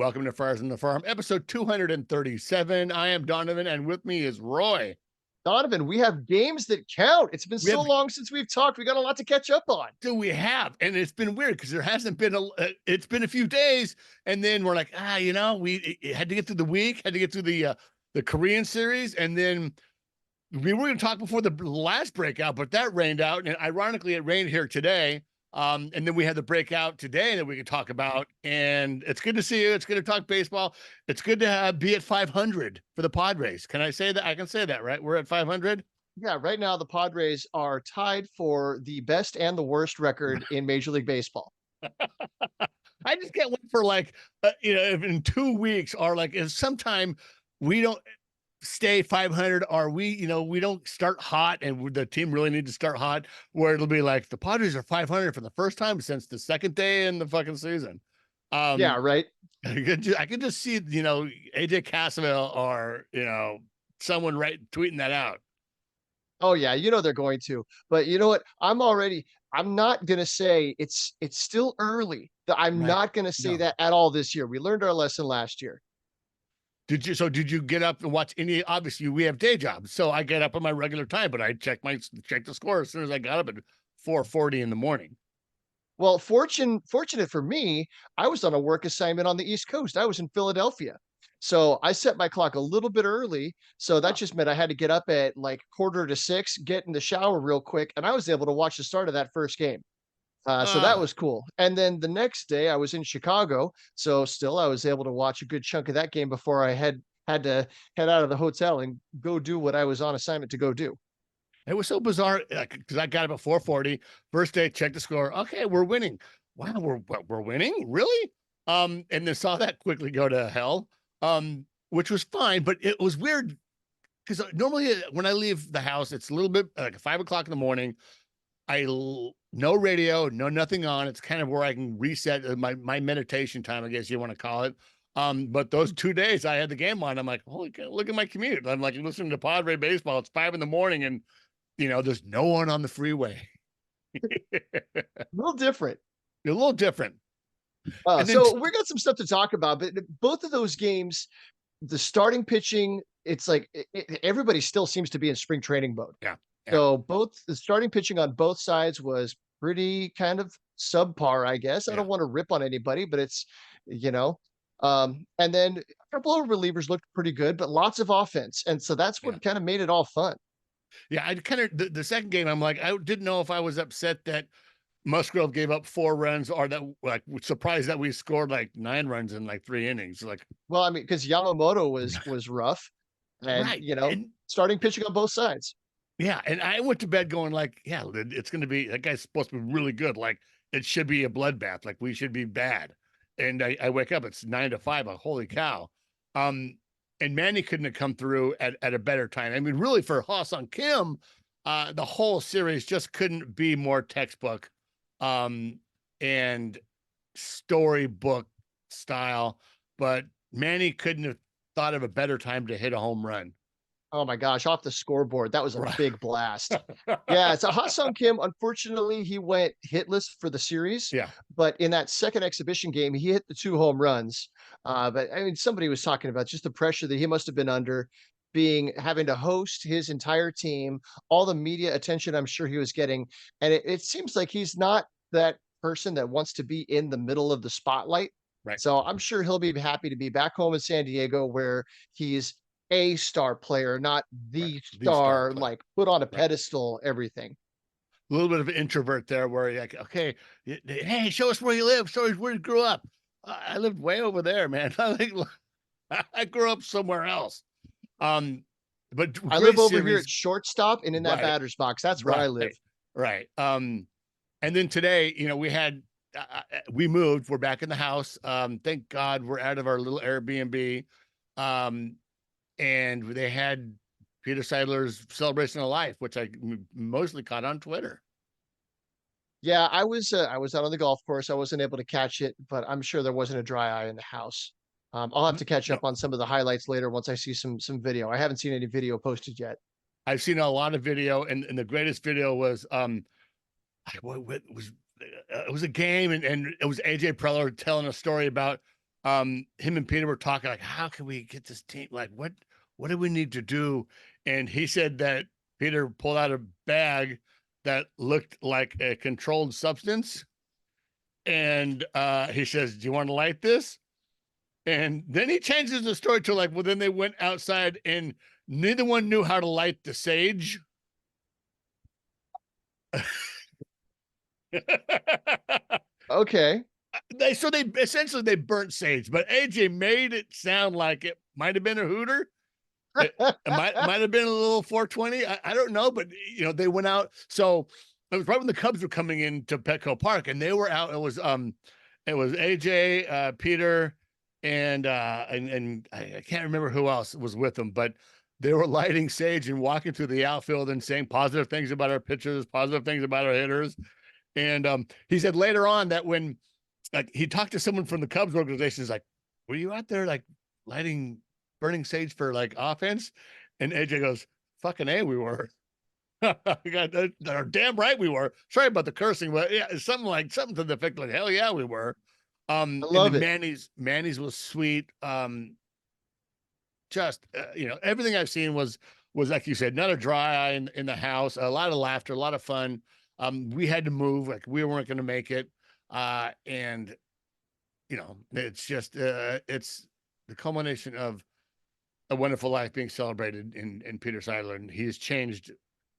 Welcome to Friars on the Farm, episode 237. I am Donovan, and with me is Roy. Donovan, we have games that count. It's been We so have, long since we've talked. We got a lot to catch up on. do we have, and it's been weird because there hasn't been it's been a few days, and then we're like, we had to get through the week, had to get through the Korean series, and then we were going to talk before the last breakout, but that rained out, and ironically, it rained here today. And then we had the breakout today that we could talk about, and it's good to see you. It's good to talk baseball. It's good to be at 500 for the Padres. Can I say that? I can say that, right? We're at 500. Yeah, right now the Padres are tied for the best and the worst record in Major League Baseball. I just can't wait for if in 2 weeks or like if sometime we don't stay 500 or we don't start hot and the team really need to start hot where it'll be like the Padres are 500 for the first time since the second day in the fucking season. Yeah, um right. I could just see AJ Cassavell or someone tweeting that out. Oh yeah, they're going to. But you know what? I'm not gonna say it's still early. I'm Right. not gonna say No. that at all this year. We learned our lesson last year. Did you get up and watch any? Obviously we have day jobs, so I get up at my regular time, but I check the score as soon as I got up at 4:40 in the morning. Well, fortunate for me, I was on a work assignment on the East Coast. I was in Philadelphia. So I set my clock a little bit early. So that Huh. just meant I had to get up at like quarter to six, get in the shower real quick, and I was able to watch the start of that first game. So that uh was cool. And then the next day I was in Chicago. So still I was able to watch a good chunk of that game before I had to head out of the hotel and go do what I was on assignment to go do. It was so bizarre because I got up at 4:40. First day, check the score. Okay, we're winning. Wow, we're winning, really? And then saw that quickly go to hell. Which was fine, but it was weird because normally when I leave the house, it's a little bit like 5 o'clock in the morning. No radio, no nothing on. It's kind of where I can reset my meditation time, I guess you want to call it. But those 2 days I had the game on. I'm like, holy cow, look at my commute. I'm like listening to Padre baseball. It's 5 in the morning, and there's no one on the freeway. A little different. A little different. And then, So we got some stuff to talk about, but both of those games, the starting pitching, it's like everybody still seems to be in spring training mode. yeah, yeah, So both the starting pitching on both sides was pretty kind of subpar, I guess. I yeah, don't want to rip on anybody, but it's you know, and then a couple of relievers looked pretty good, but lots of offense, and so that's yeah, what kind of made it all fun. yeah. I kind of the second game. I'm like, I didn't know if I was upset that Musgrove gave up 4 runs or that like surprised that we scored like 9 runs in like 3 innings. Like, Well, I mean, because Yamamoto was rough, and right. And starting pitching on both sides. yeah, and I went to bed going like, yeah, it's going to be that guy's supposed to be really good. Like it should be a bloodbath. Like we should be bad. And I wake up, it's 9 to 5. Like, holy cow. Um, and Manny couldn't have come through at a better time. I mean, really for Ha-Seong Kim, the whole series just couldn't be more textbook, um, and storybook style. But Manny couldn't have thought of a better time to hit a home run. Oh my gosh, off the scoreboard, that was a Right. big blast. Yeah, so Ha-Seong Kim, unfortunately, he went hitless for the series, Yeah. but in that second exhibition game, he hit the 2 home runs. But I mean, somebody was talking about just the pressure that he must have been under having to host his entire team, all the media attention I'm sure he was getting. And it seems like he's not that person that wants to be in the middle of the spotlight. Right. So I'm sure he'll be happy to be back home in San Diego where he's a star player, not Right. the The star star, player. like, put on a Right. pedestal, everything. A little bit of an introvert there where you're like, okay, hey, show us where you live. Show us where you grew up. I lived way over there, man. I grew up somewhere else. Um, but I live great over here series. at shortstop and in that Right. batter's box. That's where I Right. live. Right. And then today, we moved, we're back in the house. Thank God we're out of our little Airbnb. Um, and they had Peter Seidler's celebration of life, which I mostly caught on Twitter. Yeah, I was out on the golf course. I wasn't able to catch it, but I'm sure there wasn't a dry eye in the house. I'll have to catch No, up on some of the highlights later once I see some video. I haven't seen any video posted yet. I've seen a lot of video, and the greatest video was what was it was a game, and it was AJ Preller telling a story about him and Peter were talking like, how can we get this team? Like, what do we need to do? And he said that Peter pulled out a bag that looked like a controlled substance. And he says, do you want to light this? And then he changes the story to like, well, then they went outside and neither one knew how to light the sage. Okay. They essentially they burnt sage, but AJ made it sound like it might have been a hooter. It might have been a little 420. I don't know, but you know, they went out. So it was right when the Cubs were coming into Petco Park, and they were out. It was AJ, Peter, and I can't remember who else was with them, but they were lighting sage and walking through the outfield and saying positive things about our pitchers, positive things about our hitters. And he said later on that when like he talked to someone from the Cubs organization, is like, were you out there like lighting burning sage for like offense? And AJ goes, fucking A, we were. They're damn right we were. Sorry about the cursing, but yeah, it's something to the effect like, hell yeah, we were. I And love then it. Manny's was sweet. Just you know, everything I've seen was like you said, not a dry eye in the house, a lot of laughter, a lot of fun. We had to move, like we weren't going to make it. And you know, it's just it's the culmination of a wonderful life being celebrated in Peter Seidler, and he's changed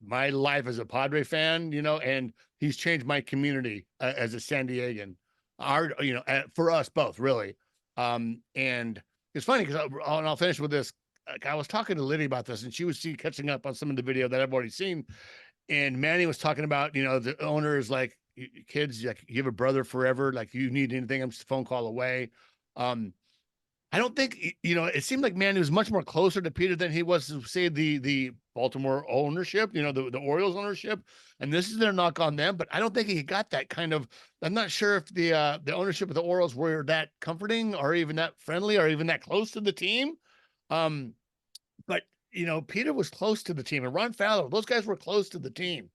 my life as a Padre fan, you know, and he's changed my community as a San Diegan. Our, you know, for us both, really. And it's funny because I'll finish with this. Like, I was talking to Liddy about this, and she was catching up on some of the video that I've already seen. And Manny was talking about, you know, the owner is like, kids, like you have a brother forever. Like you need anything, I'm just a phone call away. Um, I don't think, you know, it seemed like Manny was much more closer to Peter than he was to say the Baltimore ownership, you know, the Orioles ownership. And this is their knock on them, but I don't think he got that kind of. I'm not sure if the ownership of the Orioles were that comforting or even that friendly or even that close to the team. Um, but you know, Peter was close to the team, and Ron Fowler, those guys were close to the team,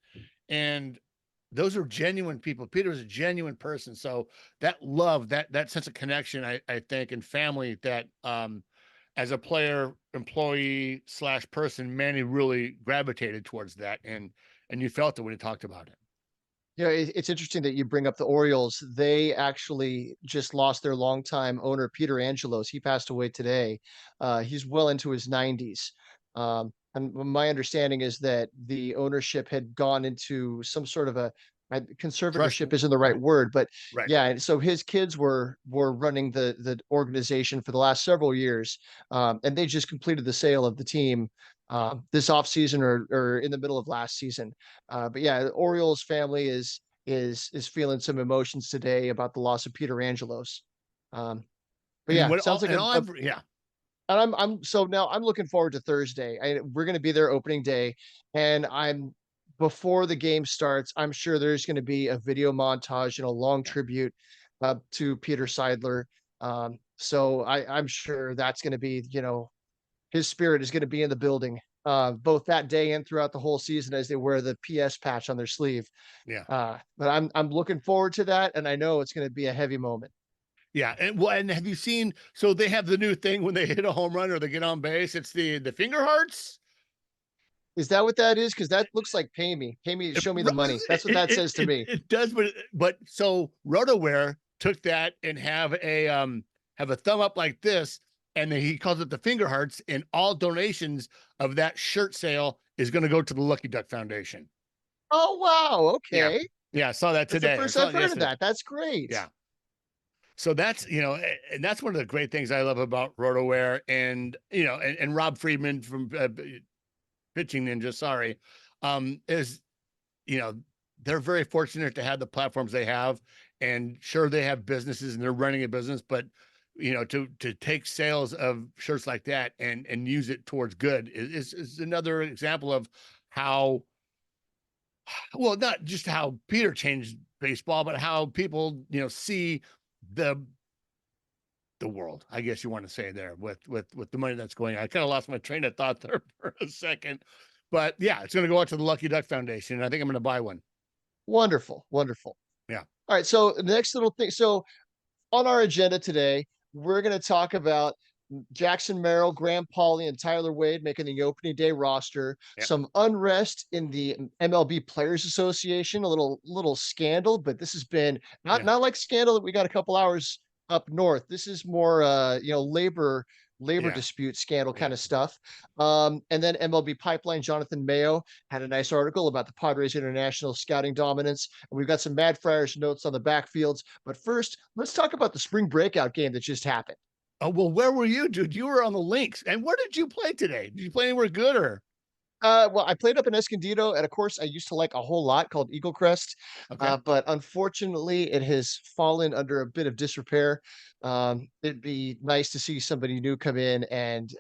and those are genuine people. Peter was a genuine person. So that love, that sense of connection, I think, and family that as a player, employee / person, Manny really gravitated towards that, and you felt it when he talked about it. You know, it's interesting that you bring up the Orioles. They actually just lost their longtime owner, Peter Angelos. He passed away today. He's well into his 90s. And my understanding is that the ownership had gone into some sort of a Trust, conservatorship isn't the right right, word, but right. yeah. And so his kids were running the organization for the last several years, and they just completed the sale of the team this offseason or in the middle of last season. But yeah, the Orioles family is feeling some emotions today about the loss of Peter Angelos. Um, but And yeah, what sounds all like and all a I've yeah. and I'm so now I'm looking forward to Thursday. We're going to be there opening day, and I'm before the game starts. I'm sure there's going to be a video montage and a long Yeah. tribute to Peter Seidler. So I'm sure that's going to be, you know, his spirit is going to be in the building both that day and throughout the whole season as they wear the PS patch on their sleeve. Yeah. But I'm looking forward to that, and I know it's going to be a heavy moment. Yeah, and well, and have you seen? So they have the new thing when they hit a home run or they get on base. It's the finger hearts. Is that what that is? Because that looks like pay me, show me the money. That's what that says to me. It does, but so RotoWare took that and have a thumb up like this, and then he calls it the finger hearts, and all donations of that shirt sale is going to go to the Lucky Duck Foundation. Oh wow, Yeah, okay. yeah, I saw that That's the today. I first saw I've it heard of yesterday. that. That's great. Yeah. So that's, you know, and that's one of the great things I love about RotoWare, and you know, and Rob Friedman from Pitching Ninja, sorry, is, you know, they're very fortunate to have the platforms they have, and sure they have businesses and they're running a business, but you know, to take sales of shirts like that and use it towards good is another example of how, well, not just how Peter changed baseball, but how people, you know, see the world, I guess you want to say, there with the money that's going on. I kind of lost my train of thought there for a second, but yeah, it's going to go out to the Lucky Duck Foundation, and I think I'm going to buy one. Wonderful, wonderful. Yeah. All right, so the next little thing. So on our agenda today, we're going to talk about Jackson Merrill, Graham Pauley, and Tyler Wade making the opening day roster. Yep. Some unrest in the MLB Players Association, a little scandal, but this has been Yeah. not like scandal that we got a couple hours up north. This is more labor Yeah. dispute scandal Yeah. kind of stuff. And then MLB Pipeline, Jonathan Mayo had a nice article about the Padres international scouting dominance. And we've got some Mad Friars notes on the backfields. But first, let's talk about the spring breakout game that just happened. Oh, well, where were you, dude? You were on the links. And where did you play today? Did you play anywhere good or? Well, I played up in Escondido at a course I used to like a whole lot called Eagle Crest, Okay. but unfortunately, it has fallen under a bit of disrepair. It'd be nice to see somebody new come in and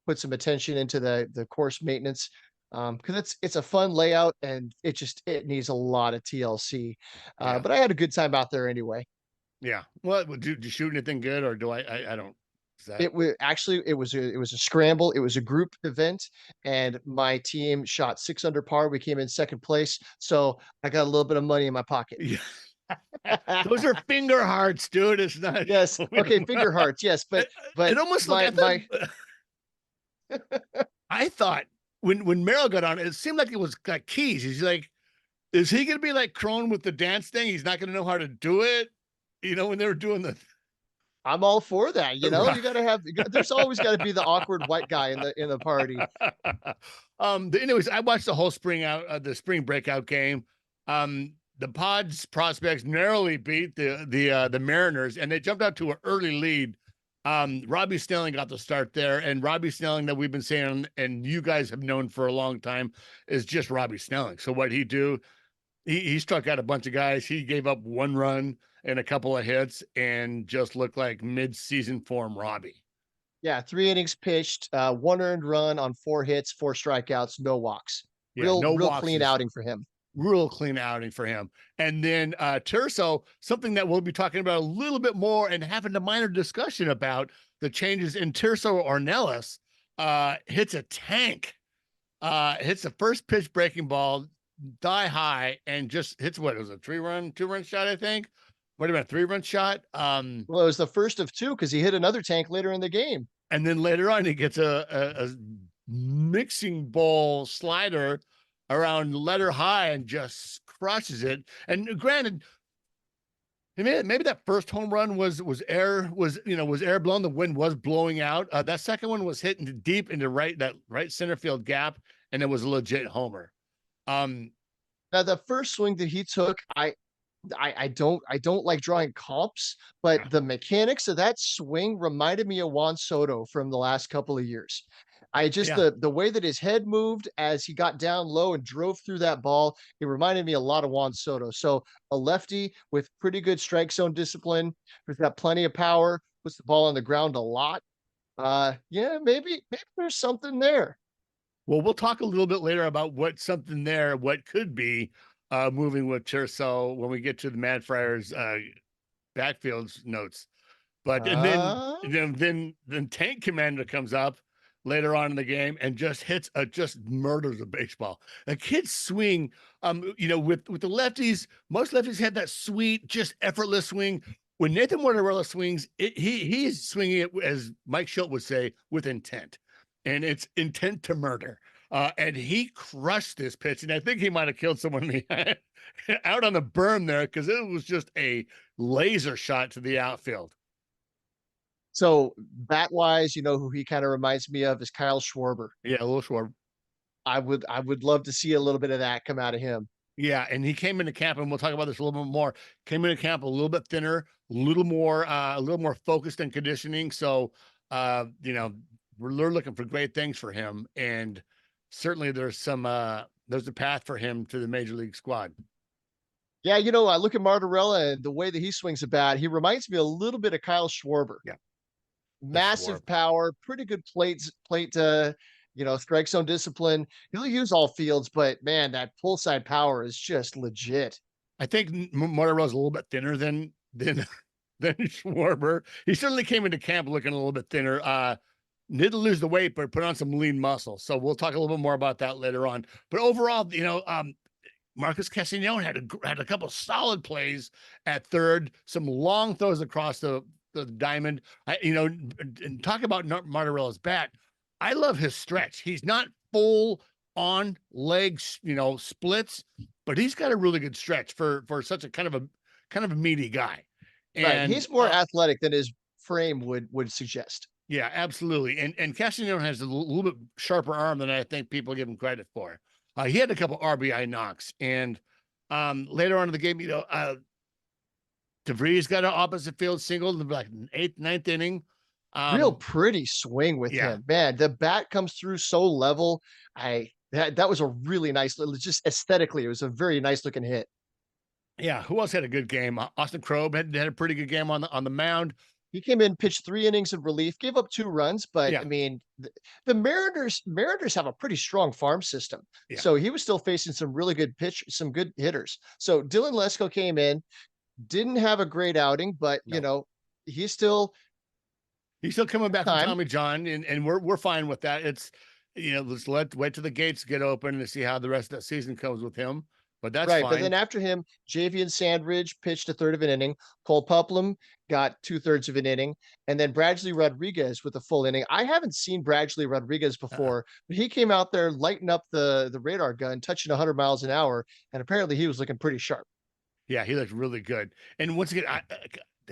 put some attention into the course maintenance because it's a fun layout and it needs a lot of TLC. Yeah. But I had a good time out there anyway. Yeah. What did you shoot anything good or do I don't, is that? It was actually it was a scramble. It was a group event, and my team shot 6 under par. We came in 2nd place, so I got a little bit of money in my pocket. Yeah. Those are finger hearts, dude. It's not. Yes. Okay, finger hearts. Yes, It, but it almost like my I thought. my I thought when Merrill got on, it seemed like it was like keys. He's like, is he gonna be like Crone with the dance thing? He's not gonna know how to do it. You know, when they were doing the I'm all for that. right. You got to have. There's always got to be the awkward white guy in the party. Anyways, I watched the whole the spring breakout game. The Pods prospects narrowly beat the Mariners, and they jumped out to an early lead. Robbie Snelling got the start there, and Robbie Snelling that we've been saying, and you guys have known for a long time, is just Robbie Snelling. So what he do? He struck out a bunch of guys. He gave up 1 run and a couple of hits, and just looked like mid-season form Robbie. Yeah, 3 innings pitched, 1 earned run on 4 hits, 4 strikeouts, no walks. Yeah, no Real walks clean is outing for him. real clean outing for him. And then Terso, something that we'll be talking about a little bit more and having a minor discussion about the changes in Terso Ornelas, hits a tank, hits the first pitch breaking ball, die high, and just hits what it was a 3-run, 2-run shot, I think. What about a 3-run shot? Well, it was the first of two because he hit another tank later in the game. And then later on, he gets a mixing bowl slider around letter high and just crushes it. And granted, maybe that first home run was air blown. The wind was blowing out. That second one was hitting deep into that right center field gap, and it was a legit homer. Now, the first swing that he took, I don't like drawing comps, but Yeah. the mechanics of that swing reminded me of Juan Soto from the last couple of years. I just Yeah. the way that his head moved as he got down low and drove through that ball, it reminded me a lot of Juan Soto. So a lefty with pretty good strike zone discipline, who's got plenty of power, puts the ball on the ground a lot. Yeah, maybe there's something there. Well, we'll talk a little bit later about what could be moving with Tercel when we get to the Mad Friars backfields notes. But and then Uh then Tank Commander comes up later on in the game and just murders a baseball. A kid's swing, with the lefties, most lefties had that sweet, just effortless swing. When Nathan Mortarella swings, he's swinging it, as Mike Schilt would say, with intent, and it's intent to murder. And he crushed this pitch, and I think he might have killed someone out on the berm there because it was just a laser shot to the outfield. So bat wise, who he kind of reminds me of is Kyle Schwarber. Yeah, a little short. I would love to see a little bit of that come out of him. Yeah, and he came into camp, and we'll talk about this a little bit more. Came into camp a little bit thinner, a little more focused in conditioning. So, we're looking for great things for him, and certainly there's a path for him to the major league squad. Yeah, I look at Martorella and the way that he swings a bat, he reminds me a little bit of Kyle Schwarber. Yeah, the Massive Schwarb. power, pretty good plate strike zone discipline. He'll use all fields, but man, that pull side power is just legit. I think Motorola's a little bit thinner than than Schwarber. He certainly came into camp looking a little bit thinner. Didn't lose the weight, but put on some lean muscle. So we'll talk a little bit more about that later on. But overall, Marcus Castagnone had a couple solid plays at third, some long throws across the the diamond. And talk about Martirella's bat. I love his stretch. He's not full on legs, splits, but he's got a really good stretch for such a kind of a meaty guy. Right. And He's more athletic than his frame would suggest. yeah, absolutely. And Castellanos has a little bit sharper arm than I think people give him credit for. He had a couple RBI knocks, and later on in the game, DeVries got an opposite field single in the like eighth, ninth inning. Real pretty swing with yeah. him, man. The bat comes through so level. That was a really nice, just aesthetically, it was a very nice looking hit. Yeah, who else had a good game? Austin Krob had a pretty good game on the mound. He came in, pitched 3 innings in relief, gave up 2 runs, but Yeah. I mean, the Mariners have a pretty strong farm system. Yeah. So he was still facing some really good some good hitters. So Dylan Lesko came in, didn't have a great outing, but No. he's still Coming back from time. Tommy John, and we're fine with that. It's let's wait till the gates get open to see how the rest of the season comes with him. But that's Right, fine. but then after him, Javian Sandridge pitched a third of an inning. Cole Puplum got 2/3 of an inning, and then Bradley Rodriguez with a full inning. I haven't seen Bradley Rodriguez before, but he came out there lighting up the radar gun, touching 100 miles an hour, and apparently he was looking pretty sharp. Yeah, he looked really good. And once again,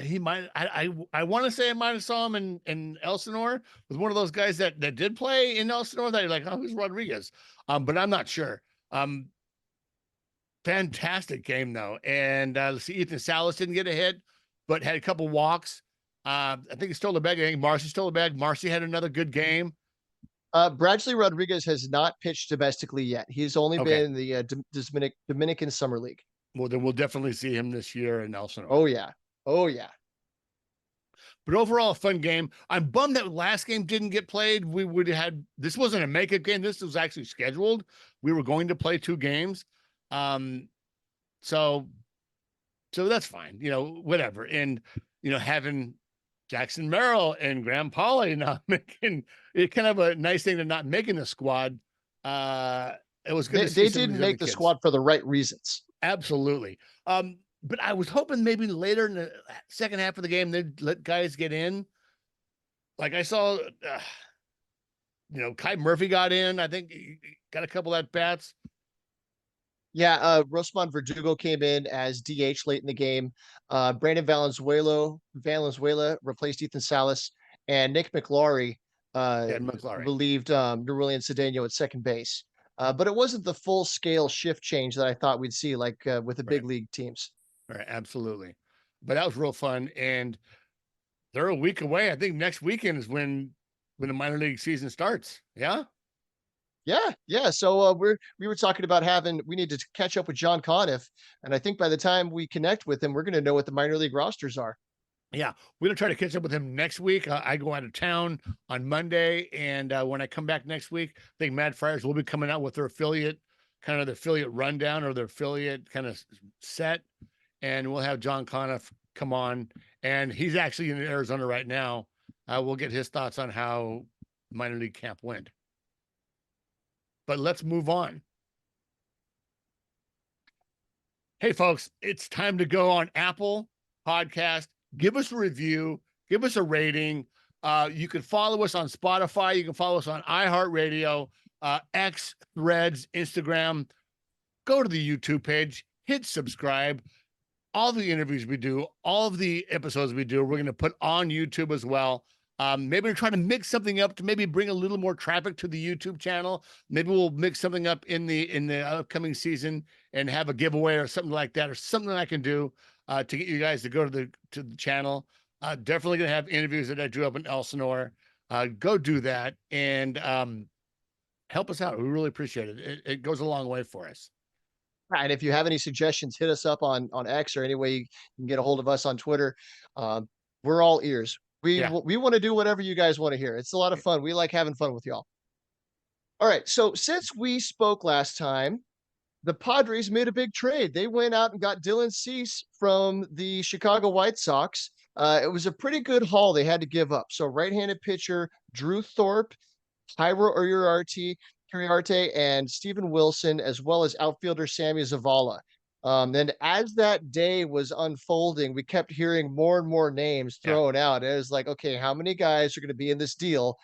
he might. I want to say I might have saw him in Elsinore with one of those guys that did play in Elsinore. That you're like, oh, who's Rodriguez? But I'm not sure. Fantastic game though, and let's see, Ethan Salas didn't get a hit, but had a couple walks. I think he stole the bag. I think Marcy stole the bag. Marcy had another good game. Bradley Rodriguez has not pitched domestically yet. He's only been in the Dominican Summer League. Well, then we'll definitely see him this year in Elsinore. Oh yeah. Oh yeah. But overall, a fun game. I'm bummed that last game didn't get played. We would have had, this wasn't a makeup game. This was actually scheduled. We were going to play 2 games. So that's fine, whatever. And, having Jackson Merrill and Graham Pauly not making it, kind of a nice thing to not making the squad. It was good. They didn't make the squad for the right reasons. Absolutely. But I was hoping maybe later in the second half of the game, they'd let guys get in. Like I saw, Kai Murphy got in. I think he got a couple at bats. Yeah, Rosman Verdugo came in as DH late in the game. Brandon Valenzuela replaced Ethan Salas, and Nick McLaury relieved Nerwillian Cedeno at second base. But it wasn't the full scale shift change that I thought we'd see, like with the big league teams. Right, absolutely. But that was real fun, and they're a week away. I think next weekend is when the minor league season starts. Yeah. Yeah. So we were talking about we need to catch up with John Conniff, and I think by the time we connect with him, we're going to know what the minor league rosters are. Yeah, we're gonna try to catch up with him next week. I go out of town on Monday, and when I come back next week, I think Mad Friars will be coming out with their affiliate, kind of the affiliate rundown or their affiliate kind of set, and we'll have John Conniff come on, and he's actually in Arizona right now. We'll get his thoughts on how minor league camp went. But let's move on. Hey, folks, it's time to go on Apple Podcast. Give us a review. Give us a rating. You can follow us on Spotify. You can follow us on iHeartRadio, X, Threads, Instagram. Go to the YouTube page. Hit subscribe. All the interviews we do, all of the episodes we do, we're going to put on YouTube as well. Maybe we're trying to mix something up to maybe bring a little more traffic to the YouTube channel. Maybe we'll mix something up in the upcoming season and have a giveaway or something like that, or something I can do to get you guys to go to the channel. Definitely gonna have interviews that I drew up in Elsinore. Go do that and help us out. We really appreciate it. It goes a long way for us. And if you have any suggestions, hit us up on X or any way you can get a hold of us on Twitter. We're all ears. We want to do whatever you guys want to hear. It's a lot of fun. We like having fun with y'all. All right. So since we spoke last time, the Padres made a big trade. They went out and got Dylan Cease from the Chicago White Sox. It was a pretty good haul they had to give up. So right-handed pitcher Drew Thorpe, Jairo Uriarte, and Steven Wilson, as well as outfielder Sammy Zavala. And as that day was unfolding, we kept hearing more and more names Yeah, thrown out. And it was like, okay, how many guys are going to be in this deal?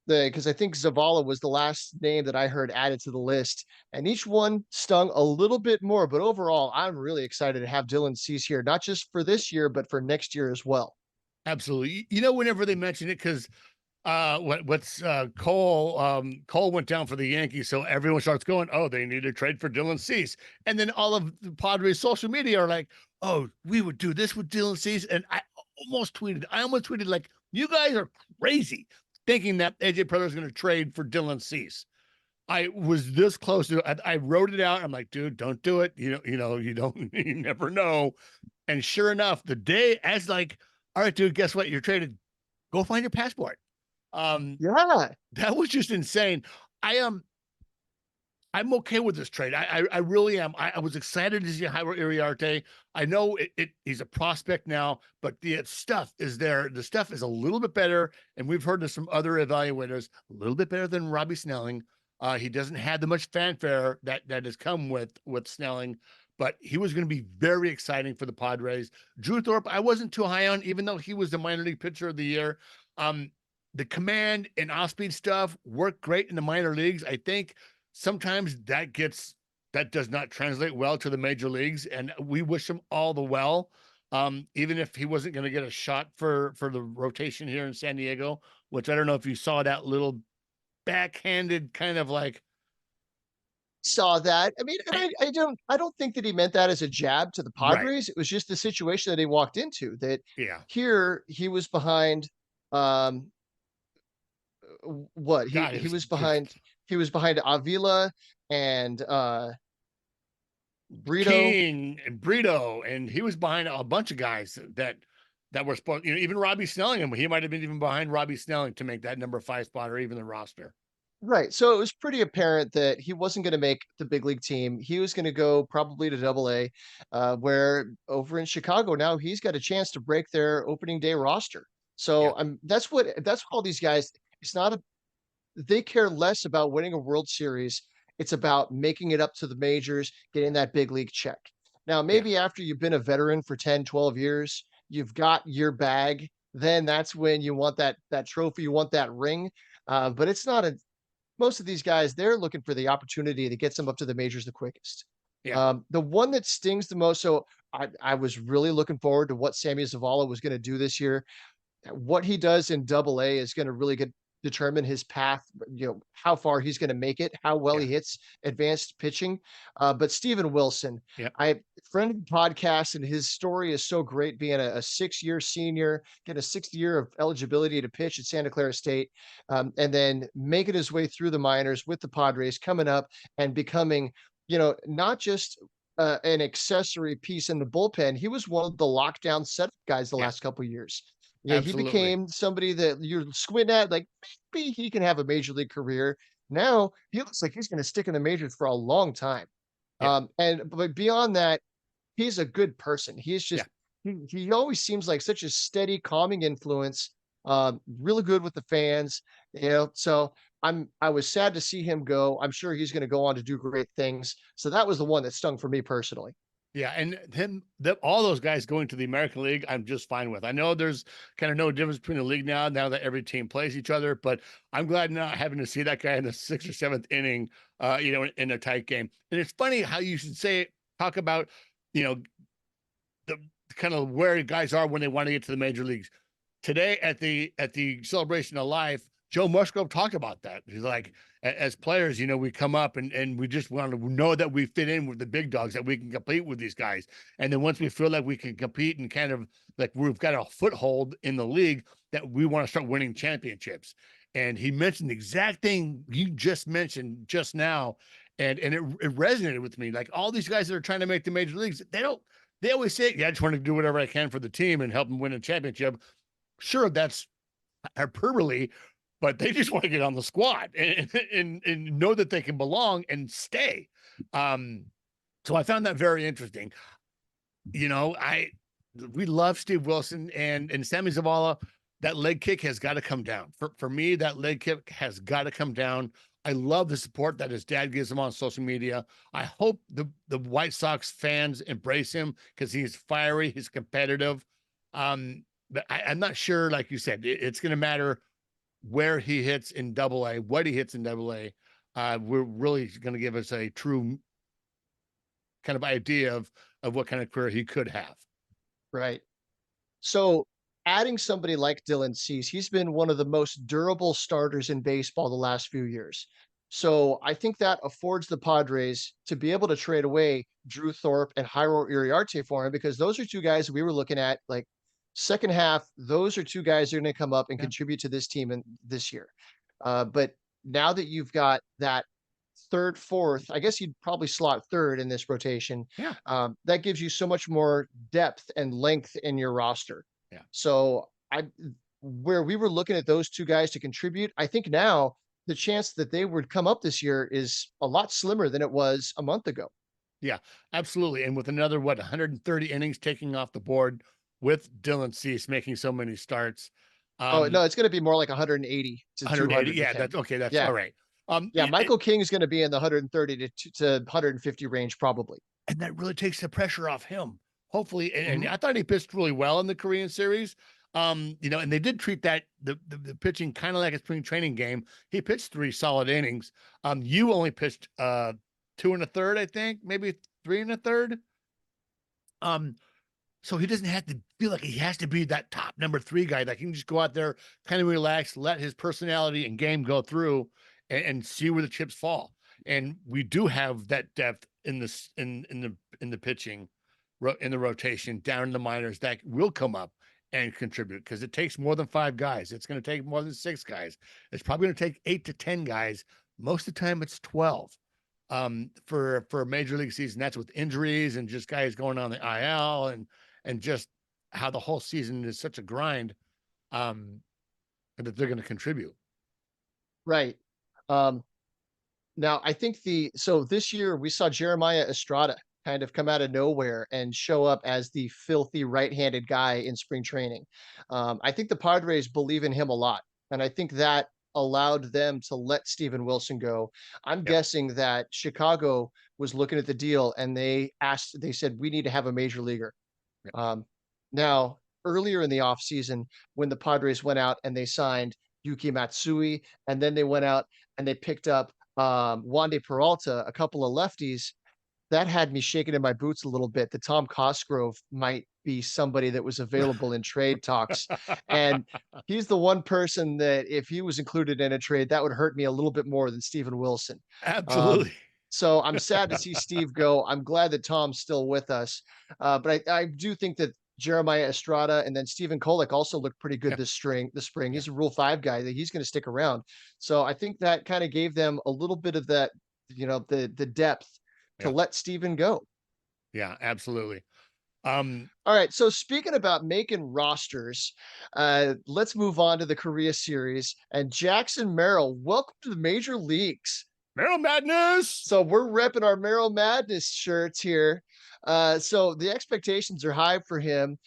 Because I think Zavala was the last name that I heard added to the list, and each one stung a little bit more. But overall, I'm really excited to have Dylan Cease here, not just for this year, but for next year as well. absolutely. You know, whenever they mention it, because Cole went down for the Yankees, so everyone starts going, oh, they need to trade for Dylan Cease. And then all of the Padres social media are like, oh, we would do this with Dylan Cease. And I almost tweeted like, you guys are crazy thinking that AJ Preller is going to trade for Dylan Cease. I was this close to it. I wrote it out. I'm like, dude, don't do it. You don't, you never know. And sure enough, the day as like, all right, dude, guess what? You're traded. Go find your passport. Um, Yeah. that was just insane. I am I'm okay with this trade. I really am. I was excited to see Jairo Iriarte. I know he's a prospect now, but the stuff is there. The stuff is a little bit better, and we've heard this from other evaluators, a little bit better than Robbie Snelling. He doesn't have the much fanfare that has come with Snelling, but he was going to be very exciting for the Padres. Drew Thorpe, I wasn't too high on, even though he was the minor league pitcher of the year. The command and off-speed stuff worked great in the minor leagues. I think sometimes that does not translate well to the major leagues, and we wish him all the well. Even if he wasn't going to get a shot for the rotation here in San Diego, which I don't know if you saw that little backhanded kind of like Saw that. I mean, and I, I don't think that he meant that as a jab to the right, Padres. It was just the situation that he walked into, that yeah, here he was behind, um what God, he was behind Avila and Brito. King and Brito, and he was behind a bunch of guys that were supposed, even Robbie Snelling, he might have been even behind Robbie Snelling to make that number 5 spot or even the roster. Right. So it was pretty apparent that he wasn't going to make the big league team. He was going to go probably to Double A, where over in Chicago now he's got a chance to break their opening day roster. Yeah, So that's what all these guys. It's not a They care less about winning a World Series. It's about making it up to the majors, getting that big league check. Now, yeah, maybe after you've been a veteran for 10, 12 years, you've got your bag, then that's when you want that trophy, you want that ring. But it's not a Most of these guys, they're looking for the opportunity that gets them up to the majors the quickest. yeah, The one that stings the most, so I was really looking forward to what Sammy Zavala was going to do this year. What he does in Double A is going to really determine his path, how far he's going to make it, how well yeah, he hits advanced pitching. But Steven Wilson, yeah, I friend of the podcast, and his story is so great, being a 6-year senior, get a 6th year of eligibility to pitch at Santa Clara State, and then making his way through the minors with the Padres, coming up and becoming, not just an accessory piece in the bullpen. He was one of the lockdown setup guys the yeah, last couple years. Yeah, he absolutely. became somebody that you squint at, like, maybe he can have a major league career. Now he looks like he's going to stick in the majors for a long time. Yeah, But beyond that, he's a good person. He's yeah. just he always seems like such a steady, calming influence. Really good with the fans. So I was sad to see him go. I'm sure he's going to go on to do great things. So that was the one that stung for me personally. Yeah, and all those guys going to the American League, I'm just fine with. I know there's kind of no difference between the league now that every team plays each other, but I'm glad not having to see that guy in the 6th or 7th inning, in a tight game. And it's funny how you should talk about, you know, the kind of where guys are when they want to get to the major leagues. Today at the celebration of life, Joe Musgrove talked about that. He's like, as players, we come up and we just want to know that we fit in with the big dogs, that we can compete with these guys. And then once we feel like we can compete and kind of like we've got a foothold in the league, that we want to start winning championships. And he mentioned the exact thing you just mentioned just now. And it resonated with me. Like all these guys that are trying to make the major leagues, they always say, yeah, I just want to do whatever I can for the team and help them win a championship. Sure, that's hyperbole, but they just want to get on the squad and know that they can belong and stay. Um, so I found that very interesting. We love Steve Wilson and Sammy Zavala. That leg kick has got to come down. For me, that leg kick has got to come down. I love the support that his dad gives him on social media. I hope the White Sox fans embrace him because he's fiery, he's competitive. But I'm not sure, like you said, it's going to matter where he hits in Double A, what he hits in Double A. We're really going to give us a true kind of idea of what kind of career he could have. Right. So adding somebody like Dylan Cease, he's been one of the most durable starters in baseball the last few years. So I think that affords the Padres to be able to trade away Drew Thorpe and Jairo Uriarte for him because those are two guys we were looking at like second half. Those are two guys that are going to come up and Yeah. contribute to this team in this year. But now that you've got that third, fourth, I guess you'd probably slot third in this rotation. Yeah. That gives you so much more depth and length in your roster. Yeah. So where we were looking at those two guys to contribute, I think now the chance that they would come up this year is a lot slimmer than it was a month ago. Yeah, absolutely. And with another, 130 innings taking off the board with Dylan Cease making so many starts. Oh no, it's going to be more like 180 to 180. 200. Yeah, that's okay. That's Yeah. all right. Yeah, Michael King is going to be in the 130 to 150 range probably. And that really takes the pressure off him. Hopefully, and Mhm. I thought he pitched really well in the Korean series. And they did treat that the pitching kind of like a spring training game. He pitched 3 solid innings. You only pitched 2 1/3, I think, maybe 3 1/3. Um, so he doesn't have to feel like he has to be that top number 3 guy. That he can just go out there, kind of relax, let his personality and game go through, and see where the chips fall. And we do have that depth in this in the pitching, in the rotation down in the minors that will come up and contribute because it takes more than 5 guys. It's going to take more than 6 guys. It's probably going to take 8 to 10 guys. Most of the time, it's 12 for a major league season. That's with injuries and just guys going on the IL and just how the whole season is such a grind that they're going to contribute. Right. Um, Now I think so this year we saw Jeremiah Estrada kind of come out of nowhere and show up as the filthy right-handed guy in spring training. I think the Padres believe in him a lot, and I think that allowed them to let Steven Wilson go. I'm Yep. guessing that Chicago was looking at the deal and they said, we need to have a major leaguer. Yep. Now, earlier in the offseason, when the Padres went out and they signed Yuki Matsui, and then they went out and they picked up Wandy Peralta, a couple of lefties, that had me shaking in my boots a little bit that Tom Cosgrove might be somebody that was available in trade talks. And he's the one person that if he was included in a trade, that would hurt me a little bit more than Steven Wilson. Um, Absolutely. so I'm sad to see Steve go. I'm glad that Tom's still with us. But I do think that Jeremiah Estrada and then Stephen Kolek also looked pretty good Yeah. this spring. Yeah. He's a Rule 5 guy that he's going to stick around. So I think that kind of gave them a little bit of that, the depth to Yeah. let Stephen go. Yeah, absolutely. All right. So speaking about making rosters, let's move on to the Korea series. And Jackson Merrill, welcome to the major leagues. Merrill Madness. So we're repping our Merrill Madness shirts here. So the expectations are high for him.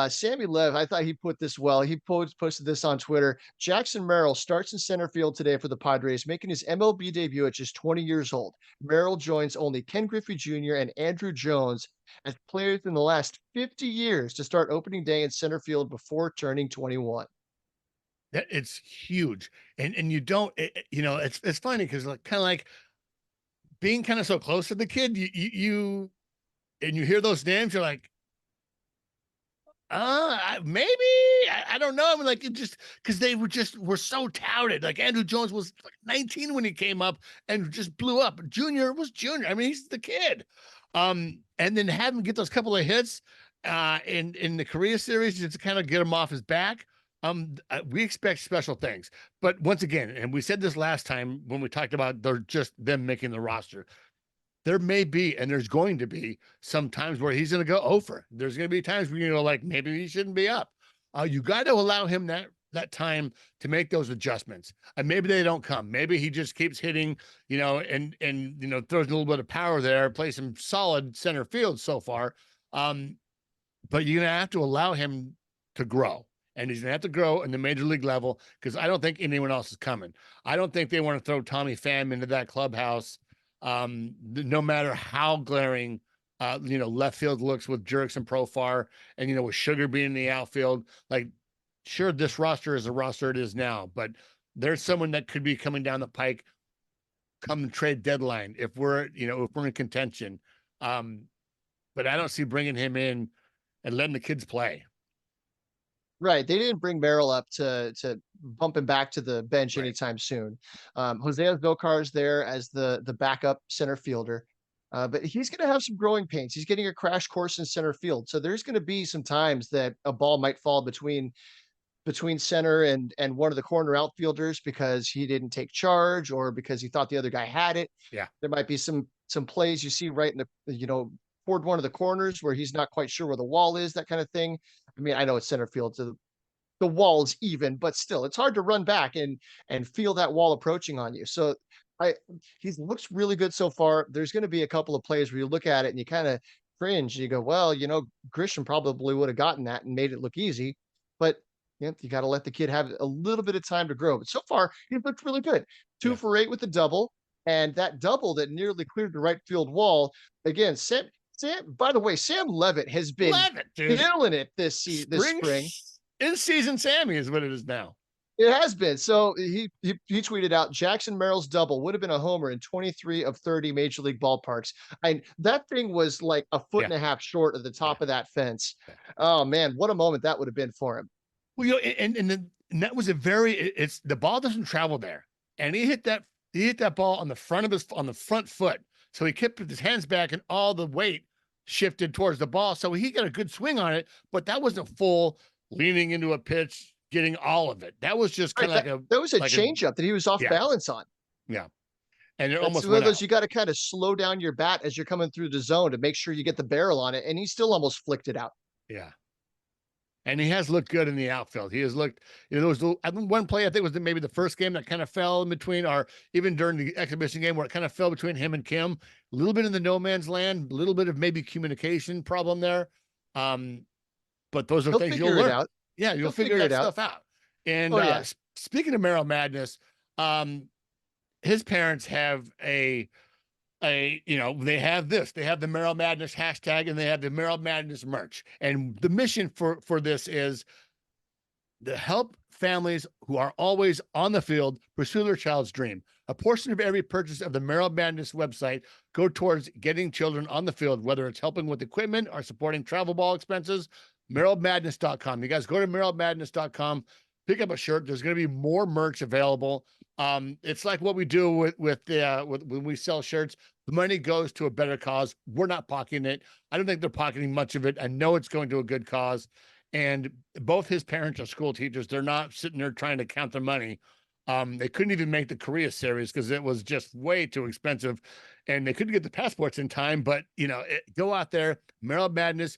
Sammy Lev, I thought he put this well. He posted this on Twitter. Jackson Merrill starts in center field today for the Padres, making his MLB debut at just 20 years old. Merrill joins only Ken Griffey Jr. and Andrew Jones as players in the last 50 years to start opening day in center field before turning 21. That it's huge, and you don't, it's funny because like kind of like being kind of so close to the kid, you and you hear those names, you're like, maybe I don't know. I mean, like it just because they were so touted. Like Andrew Jones was like 19 when he came up and just blew up. Junior was Junior. I mean, he's the kid. And then have him get those couple of hits in the Korea series just to kind of get him off his back. We expect special things, but once again, and we said this last time when we talked about they're just them making the roster. There may be, and there's going to be some times where he's going to go over. There's going to be times where you know, like maybe he shouldn't be up. You got to allow him that time to make those adjustments. And maybe they don't come. Maybe he just keeps hitting, and throws a little bit of power there, plays some solid center field so far. But you're going to have to allow him to grow. and he's gonna have to grow in the major league level because I don't think anyone else is coming. I don't think they want to throw Tommy Pham into that clubhouse, no matter how glaring, left field looks with Jerks and Profar, and with Sugar being in the outfield. Like, sure, this roster is the roster it is now, but there's someone that could be coming down the pike come the trade deadline if we're in contention. But I don't see bringing him in and letting the kids play. Right, they didn't bring Merrill up to bump him back to the bench Right. anytime soon. Jose Azocar's there as the backup center fielder, but he's gonna have some growing pains. He's getting a crash course in center field, so there's gonna be some times that a ball might fall between center and one of the corner outfielders because he didn't take charge or because he thought the other guy had it. Yeah. There might be some plays you see right in toward one of the corners where he's not quite sure where the wall is, that kind of thing. I mean, I know it's center field, so the wall's even, but still, it's hard to run back and feel that wall approaching on you. So I he looks really good so far. There's going to be a couple of plays where you look at it and you kind of cringe. You go, well, Grisham probably would have gotten that and made it look easy, but you got to let the kid have a little bit of time to grow. But so far, he looked really good. Two Yeah. for 8 with the double, and that double that nearly cleared the right field wall. Again, Sam. By the way, Sam Levitt has been Love it, dude. killing it this spring. In season Sammy is what it is now. It has been. So he tweeted out Jackson Merrill's double would have been a homer in 23 of 30 major league ballparks. And that thing was like a foot and a half short of the top of that fence. Oh man, what a moment that would have been for him. Well, and that was it's the ball doesn't travel there. And he hit that ball on the front foot. So he kept his hands back and all the weight shifted towards the ball. So he got a good swing on it, but that wasn't full leaning into a pitch, getting all of it. That was just kind of that was a changeup that he was off balance on. Yeah. And it That's almost one of went those out. you got to kind of slow down your bat as you're coming through the zone to make sure you get the barrel on it. And he still almost flicked it out. Yeah. And he has looked good in the outfield. He has looked, there was one play, I think was maybe the first game that kind of fell in between, or even during the exhibition game where it kind of fell between him and Kim, a little bit in the no man's land, a little bit of maybe communication problem there. But those are things you'll learn. Yeah, you'll figure that stuff out. And speaking of Merrill Madness, his parents have they have the Merrill Madness hashtag, and they have the Merrill Madness merch. And the mission for this is to help families who are always on the field pursue their child's dream. A portion of every purchase of the Merrill Madness website go towards getting children on the field, whether it's helping with equipment or supporting travel ball expenses. MerrillMadness.com. You guys go to MerrillMadness.com, pick up a shirt. There's going to be more merch available. It's like what we do with when we sell shirts. The money goes to a better cause. We're not pocketing it. I don't think they're pocketing much of it. I know it's going to a good cause. And both his parents are school teachers. They're not sitting there trying to count their money. They couldn't even make the Korea series because it was just way too expensive, and they couldn't get the passports in time. But go out there, Merrill Madness,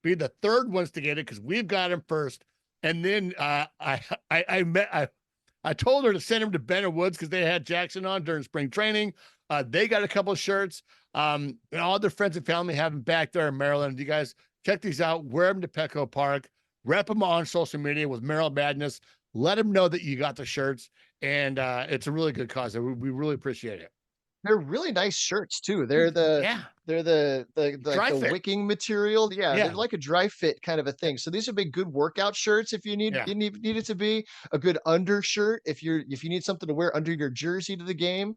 be the third ones to get it because we've got them first. And then I told her to send him to Benner Woods because they had Jackson on during spring training. They got a couple of shirts. And all their friends and family have them back there in Maryland. You guys check these out. Wear them to Petco Park. Rep them on social media with Merrill Madness. Let them know that you got the shirts. And it's a really good cause. We really appreciate it. They're really nice shirts too. They're the wicking material. Yeah, they're like a dry fit kind of a thing. So these would be good workout shirts if you need it to be a good undershirt if you need something to wear under your jersey to the game.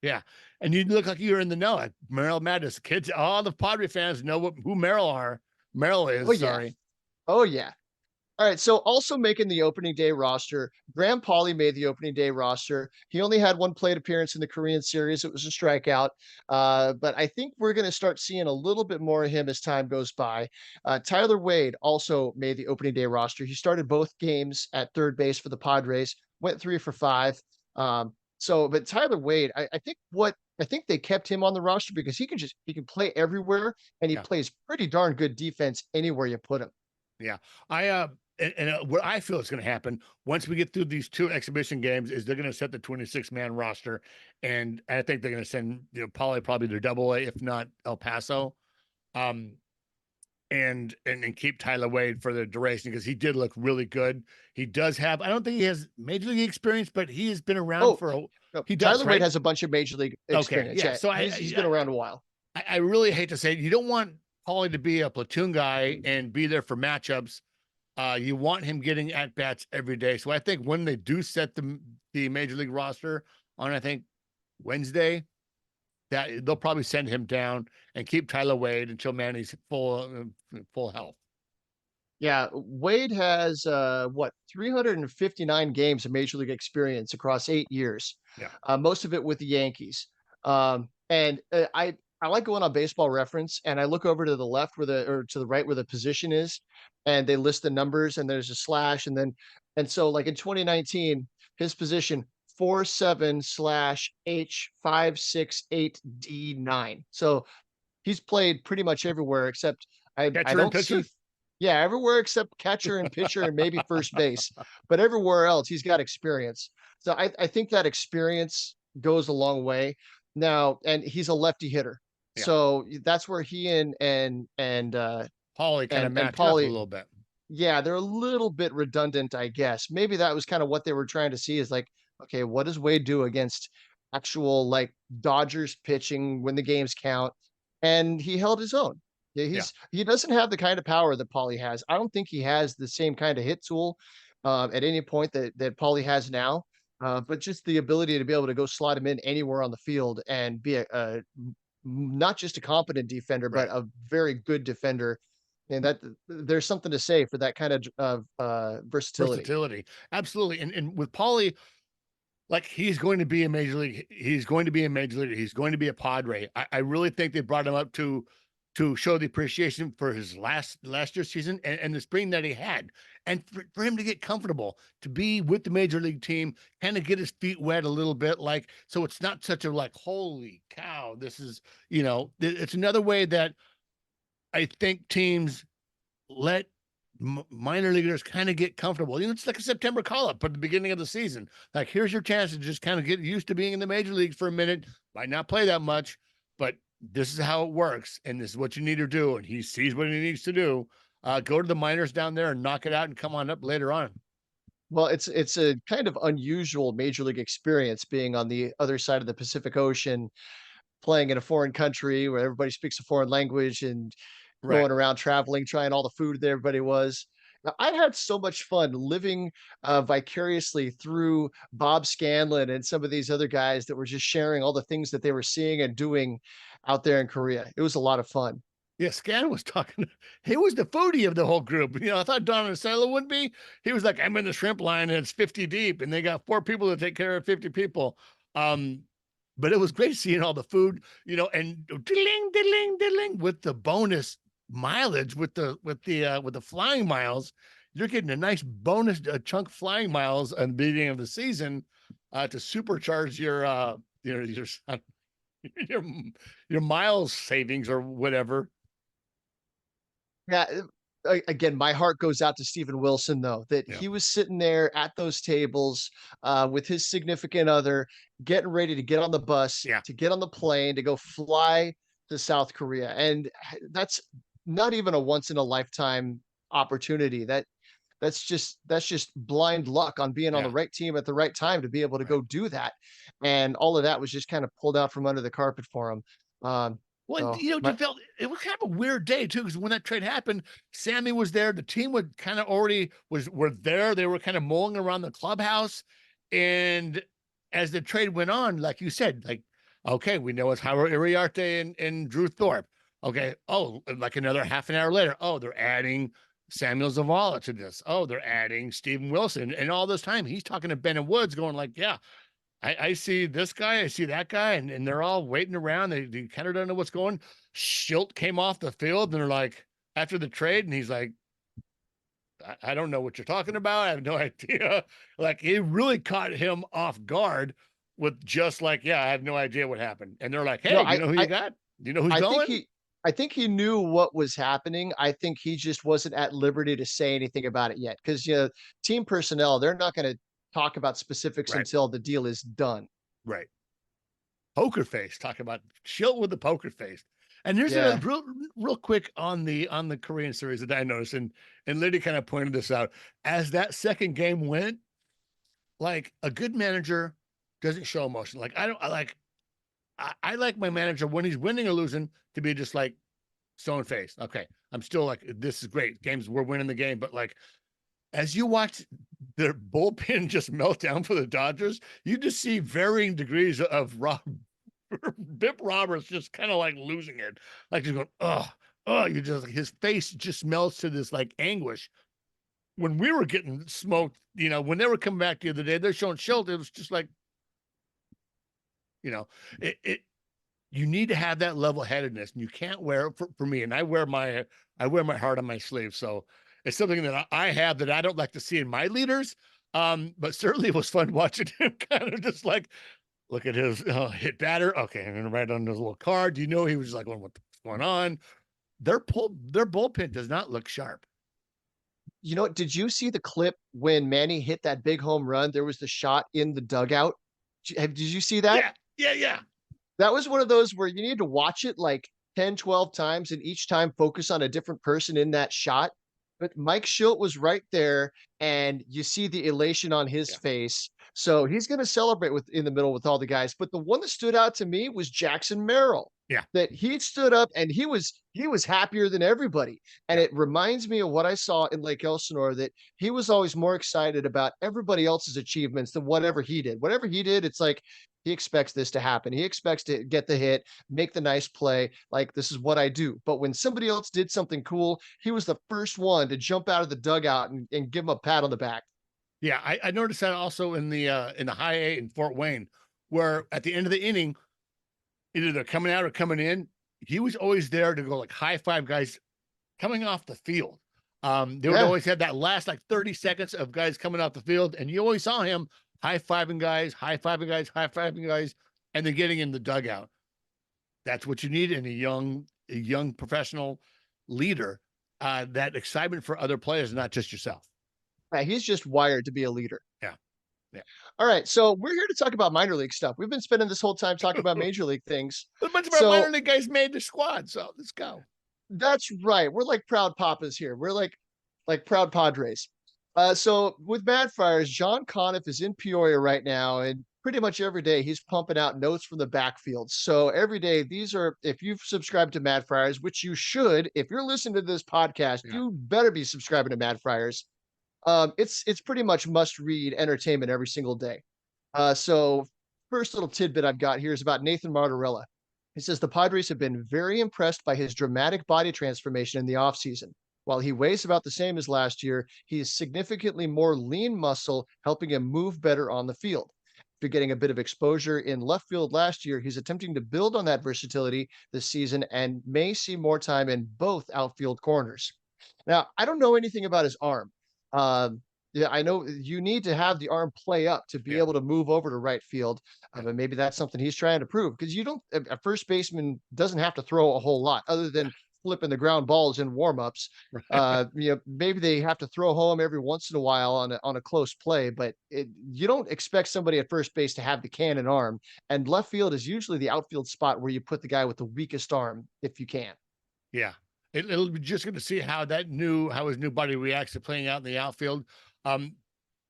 Yeah, and you look like you're in the know. Like Merrill Madness, kids, all the Padre fans know who Merrill is. Oh, yeah. Sorry. Oh yeah. All right, so also making the opening day roster, Graham Pauley made the opening day roster. He only had one plate appearance in the Korean series. It was a strikeout, but I think we're going to start seeing a little bit more of him as time goes by. Tyler Wade also made the opening day roster. He started both games at third base for the Padres, went 3 for 5. But Tyler Wade, I think they kept him on the roster because he can play everywhere, and he plays pretty darn good defense anywhere you put him. Yeah, what I feel is going to happen once we get through these 2 exhibition games is they're going to set the 26-man roster, and I think they're going to send Pauley probably to Double-A, if not El Paso. and keep Tyler Wade for the duration because he did look really good. He does have, I don't think he has major league experience, but he has been around Oh, for no, he does, Tyler Wade right? has a bunch of major league Okay. experience. Yeah. Yeah, So he's been around a while. I really hate to say it, you don't want Paulie to be a platoon guy and be there for matchups. You want him getting at bats every day. So I think when they do set the major league roster on, I think Wednesday, that they'll probably send him down and keep Tyler Wade until Manny's full health. Yeah, Wade has what 359 games of major league experience across 8 years, Yeah. most of it with the Yankees. And I like going on Baseball Reference, and I look over to the left where the or to the right where the position is, and they list the numbers, and there's a slash, and so like in 2019, his position 47 slash H568D9. So he's played pretty much everywhere except I Catcher and don't pitcher. see yeah, everywhere except catcher and pitcher and maybe first base, but everywhere else he's got experience. So I think that experience goes a long way. Now, and he's a lefty hitter. Yeah. So that's where he Paulie kind of and match up a Paulie, little bit. yeah, they're a little bit redundant, I guess. Maybe that was kind of what they were trying to see is like, okay, what does Wade do against actual like Dodgers pitching when the games count? And he held his own. Yeah, Yeah. he doesn't have the kind of power that Paulie has. I don't think he has the same kind of hit tool at any point that Paulie has now. But just the ability to be able to go slot him in anywhere on the field and be not just a competent defender, but Right. a very good defender, and that there's something to say for that kind of versatility. Versatility. Absolutely. And with Paulie, like he's going to be a major league. He's going to be a major league. He's going to be a Padre. I really think they brought him up to show the appreciation for his last year's season and the spring that he had, and for him to get comfortable to be with the major league team, kind of get his feet wet a little bit, like so it's not such a like holy cow. This is it's another way that I think teams let minor leaguers kind of get comfortable. It's like a September call up at the beginning of the season. Like, here's your chance to just kind of get used to being in the major leagues for a minute. Might not play that much, but this is how it works. And this is what you need to do. And he sees what he needs to do. Go to the minors down there and knock it out and come on up later on. Well, it's a kind of unusual major league experience being on the other side of the Pacific Ocean, playing in a foreign country where everybody speaks a foreign language and Right. going around traveling, trying all the food that everybody was. Now, I had so much fun living vicariously through Bob Scanlon and some of these other guys that were just sharing all the things that they were seeing and doing out there in Korea. It was a lot of fun. Yeah, Scan was talking. He was the foodie of the whole group. I thought Don Sella would be. He was like, I'm in the shrimp line and it's 50 deep, and they got 4 people to take care of 50 people. Um, but it was great seeing all the food, and diddling, diddling, diddling with the bonus mileage with the flying miles. You're getting a nice bonus chunk flying miles at the beginning of the season to supercharge your your your miles savings or whatever. Yeah, again, my heart goes out to Steven Wilson, though, that Yeah. he was sitting there at those tables, with his significant other, getting ready to get on the bus, Yeah. to get on the plane, to go fly to South Korea, and that's not even a once in a lifetime opportunity. That's just blind luck on being on the Yeah. right team at the right time to be able to Right. go do that, and all of that was just kind of pulled out from under the carpet for him. Um, Well, so you felt it was kind of a weird day too, because when that trade happened, Sammy was there. The team would kind of already were there. They were kind of mulling around the clubhouse, and as the trade went on, like you said, like okay, we know it's Howard Iriarte and Drew Thorpe. Okay, oh, like another half an hour later, oh, they're adding Samuel Zavala to this. Oh, they're adding Steven Wilson, and all this time he's talking to Ben and Woods, going like, yeah, I see this guy, I see that guy, and they're all waiting around. They kind of don't know what's going. Schilt came off the field, and they're like, after the trade, and he's like, I don't know what you're talking about. I have no idea. Like, it really caught him off guard with just like, yeah, I have no idea what happened. And they're like, no, hey, you know who you got? Do you know who's I think going? he I think he knew what was happening. I think he just wasn't at liberty to say anything about it yet. Because team personnel, they're not gonna talk about specifics Right, until the deal is done. right. Poker face. Talk about Schilt with the poker face. And here's a Yeah. real quick on the Korean series that I noticed, and Liddy kind of pointed this out. As that second game went, like a good manager doesn't show emotion. Like I like my manager when he's winning or losing to be just like stone faced. Okay, I'm still like this is great. Games we're winning the game, but like as you watch their bullpen just melt down for the Dodgers, you just see varying degrees of Bip Roberts just kind of like losing it, like just going, oh, you just his face just melts to this like anguish. When we were getting smoked, when they were coming back the other day, they're showing Shelton. It was just like, you know, it you need to have that level headedness, and you can't wear it for me. And I wear my heart on my sleeve, so it's something that I have that I don't like to see in my leaders. But certainly it was fun watching him kind of just like look at his hit batter. Okay, I'm gonna write on his little card. Do you know he was like, what's going on? Their bullpen does not look sharp. You know what? Did you see the clip when Manny hit that big home run? There was the shot in the dugout. Did you see that? Yeah, yeah, yeah. That was one of those where you need to watch it like 10, 12 times and each time focus on a different person in that shot. But Mike Schilt was right there and you see the elation on his Yeah. face. So he's going to celebrate with in the middle with all the guys. But the one that stood out to me was Jackson Merrill. Yeah. That he stood up and he was happier than everybody. And Yeah. it reminds me of what I saw in Lake Elsinore that he was always more excited about everybody else's achievements than whatever he did. Whatever he did, it's like he expects this to happen. He expects to get the hit, make the nice play. Like, this is what I do. But when somebody else did something cool, he was the first one to jump out of the dugout and give him a pat on the back. Yeah, I noticed that also in the high A in Fort Wayne, where at the end of the inning, either they're coming out or coming in, he was always there to go like high five guys coming off the field. They would Yeah. always have that last like 30 seconds of guys coming off the field, and you always saw him high fiving guys, high fiving guys, and then getting in the dugout. That's what you need in a young professional leader. That excitement for other players, not just yourself. Yeah, he's just wired to be a leader. Yeah. Yeah. All right. So we're here to talk about minor league stuff. We've been spending this whole time talking about major league things. A bunch of our minor So league guys made the squad, so let's go. that's right. We're like proud papas here. We're like proud Padres. So with Mad Friars, John Conniff is in Peoria right now, and pretty much every day he's pumping out notes from the backfield. So every day, these are if you've subscribed to Mad Friars, which you should, if you're listening to this podcast, Yeah. you better be subscribing to Mad Friars. It's pretty much must read entertainment every single day. So first little tidbit I've got here is about Nathan Martorella. He says the Padres have been very impressed by his dramatic body transformation in the offseason. While he weighs about the same as last year, he is significantly more lean muscle, helping him move better on the field. After getting a bit of exposure in left field last year, he's attempting to build on that versatility this season and may see more time in both outfield corners. Now, I don't know anything about his arm. Yeah, I know you need to have the arm play up to be Yeah. able to move over to right field. Yeah. But maybe that's something he's trying to prove because you don't, a first baseman doesn't have to throw a whole lot other than flipping the ground balls in warmups. Maybe they have to throw home every once in a while on a close play, but you don't expect somebody at first base to have the cannon arm. And left field is usually the outfield spot where you put the guy with the weakest arm if you can. Yeah. It'll be just good to see how his new body reacts to playing out in the outfield. Um,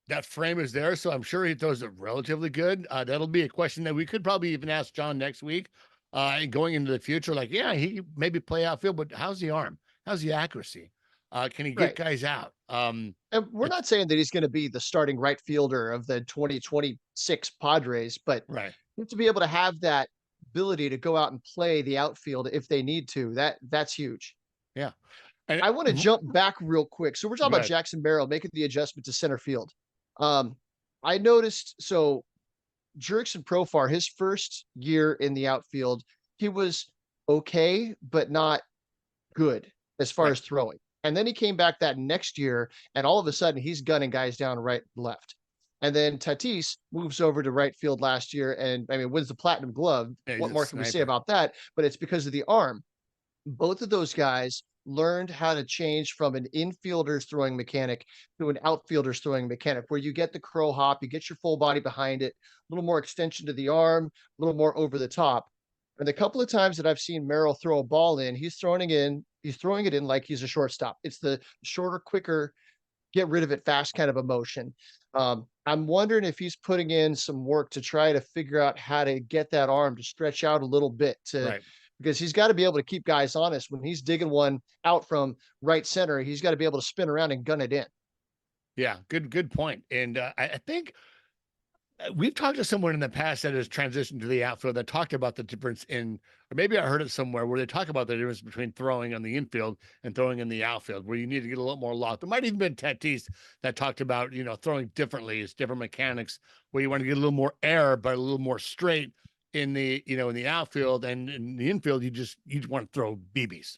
that frame is there, so I'm sure he throws it relatively good. That'll be a question that we could probably even ask John next week. And going into the future, like, yeah, he maybe play outfield, but how's the arm? How's the accuracy? Can he get Right. guys out? And we're It's not saying that he's going to be the starting right fielder of the 2026 Padres, but right. to be able to have that ability to go out and play the outfield if they need to, that's huge. Yeah. And I want to jump back real quick. So we're talking about right. Jackson Merrill making the adjustment to center field. Um, I noticed so Jurickson Profar, his first year in the outfield, he was okay, but not good as far Right. as throwing. And then he came back that next year, and all of a sudden he's gunning guys down right, left. And then Tatis moves over to right field last year, and I mean wins the Platinum Glove. Yeah, he's What a more can we say sniper. about that? But it's because of the arm. Both of those guys learned how to change from an infielder's throwing mechanic to an outfielder's throwing mechanic, where you get the crow hop, you get your full body behind it, a little more extension to the arm, a little more over the top. And the couple of times that I've seen Merrill throw a ball in, he's throwing it in like he's a shortstop. It's the shorter, quicker, get rid of it fast kind of a motion. I'm wondering if he's putting in some work to try to figure out how to get that arm to stretch out a little bit to Right. because he's got to be able to keep guys honest when he's digging one out from right center. He's got to be able to spin around and gun it in. Yeah. Good point. And I think we've talked to someone in the past that has transitioned to the outfield that talked about the difference in, or maybe I heard it somewhere where they talk about the difference between throwing on the infield and throwing in the outfield, where you need to get a little more locked. There might even been Tatis that talked about, throwing differently. It's different mechanics where you want to get a little more air, but a little more straight in the outfield, and in the infield, you just want to throw BBs.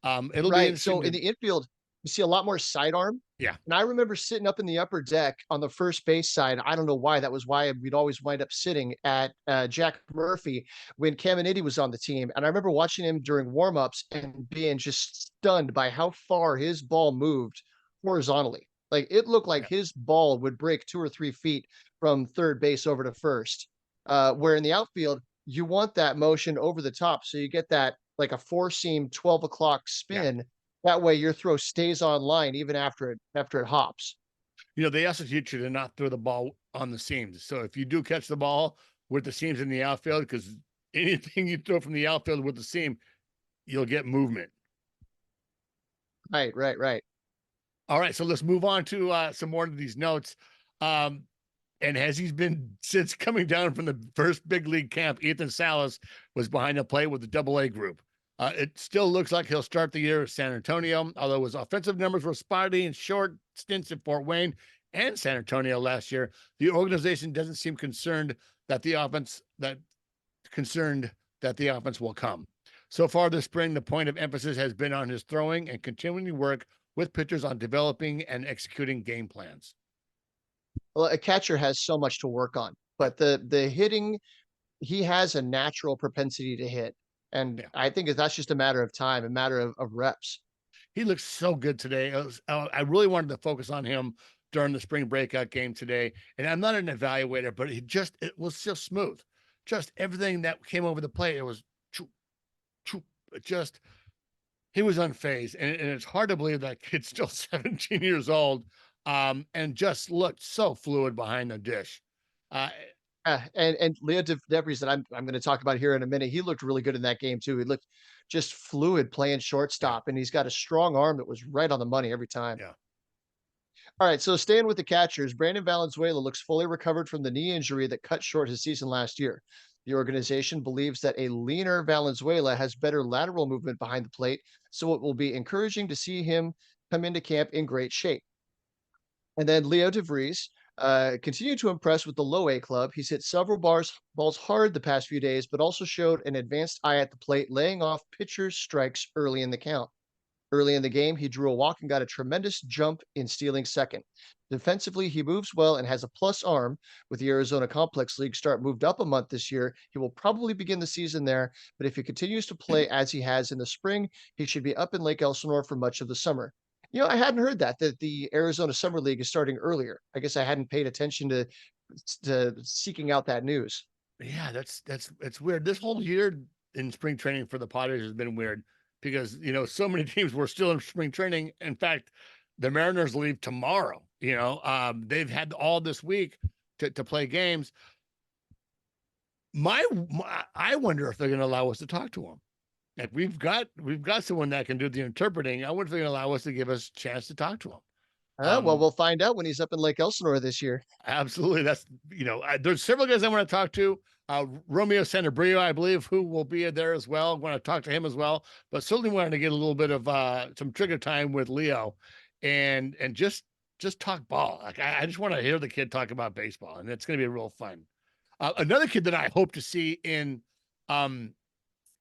It'll be Right. So interesting in to, the infield, you see a lot more sidearm. yeah, And I remember sitting up in the upper deck on the first base side. I don't know why. That was why we'd always wind up sitting at Jack Murphy when Caminiti was on the team. And I remember watching him during warmups and being just stunned by how far his ball moved horizontally. Like it looked like yeah, his ball would break 2 or 3 feet from third base over to first. Where in the outfield, you want that motion over the top. So you get that like a four seam 12 o'clock yeah. spin that way your throw stays online even after it hops. They also teach you to not throw the ball on the seams. So if you do catch the ball with the seams in the outfield, because anything you throw from the outfield with the seam, you'll get movement. Right, right, right. All right, so let's move on to some more of these notes. Um, and as he's been since coming down from the first big league camp, Ethan Salas was behind the plate with the Double-A group. It still looks like he'll start the year at San Antonio, although his offensive numbers were spotty in short stints at Fort Wayne and San Antonio last year. The organization doesn't seem concerned that the offense will come. So far this spring, the point of emphasis has been on his throwing and continuing to work with pitchers on developing and executing game plans. Well, a catcher has so much to work on, Yeah, but the hitting, he has a natural propensity to hit. And yeah. I think that's just a matter of time, a matter of reps. He looks so good today. I really wanted to focus on him during the spring breakout game today. And I'm not an evaluator, but it was just smooth. Just everything that came over the plate, it was choo, choo, just he was unfazed. And it's hard to believe that kid's still 17 years old, and just looked so fluid behind the dish. Uh, And Leo Devries that I'm going to talk about here in a minute. He looked really good in that game too. He looked just fluid playing yeah, shortstop, and he's got a strong arm that was right on the money every time. yeah. All right, so staying with the catchers, Brandon Valenzuela looks fully recovered from the knee injury that cut short his season last year. The organization believes that a leaner Valenzuela has better lateral movement behind the plate, so it will be encouraging to see him come into camp in great shape. And then Leo DeVries continued to impress with the low A club. He's hit several balls hard the past few days, but also showed an advanced eye at the plate, laying off pitchers' strikes early in the count. Early in the game, he drew a walk and got a tremendous jump in stealing second. Defensively, he moves well and has a plus arm. With the Arizona Complex League start moved up a month this year, he will probably begin the season there. But if he continues to play as he has in the spring, he should be up in Lake Elsinore for much of the summer. I hadn't heard that the Arizona Summer League is starting earlier. I guess I hadn't paid attention to seeking out that news. Yeah, that's it's weird. This whole year in spring training for the Padres has been weird because so many teams were still in spring training. In fact, the Mariners leave tomorrow. They've had all this week to play games. I wonder if they're going to allow us to talk to them. Like we've got someone that can do the interpreting. I wonder if they're going to allow us to give us a chance to talk to them. Well, Um, we'll find out when he's up in Lake Elsinore this year. Absolutely. That's, there's several guys I want to talk to. Romeo Santabrio, I believe, who will be there as well. I want to talk to him as well, but certainly wanted to get a little bit of some trigger time with Leo and just talk ball. Like I just want to hear the kid talk about baseball, and it's going to be real fun. Another kid that I hope to see um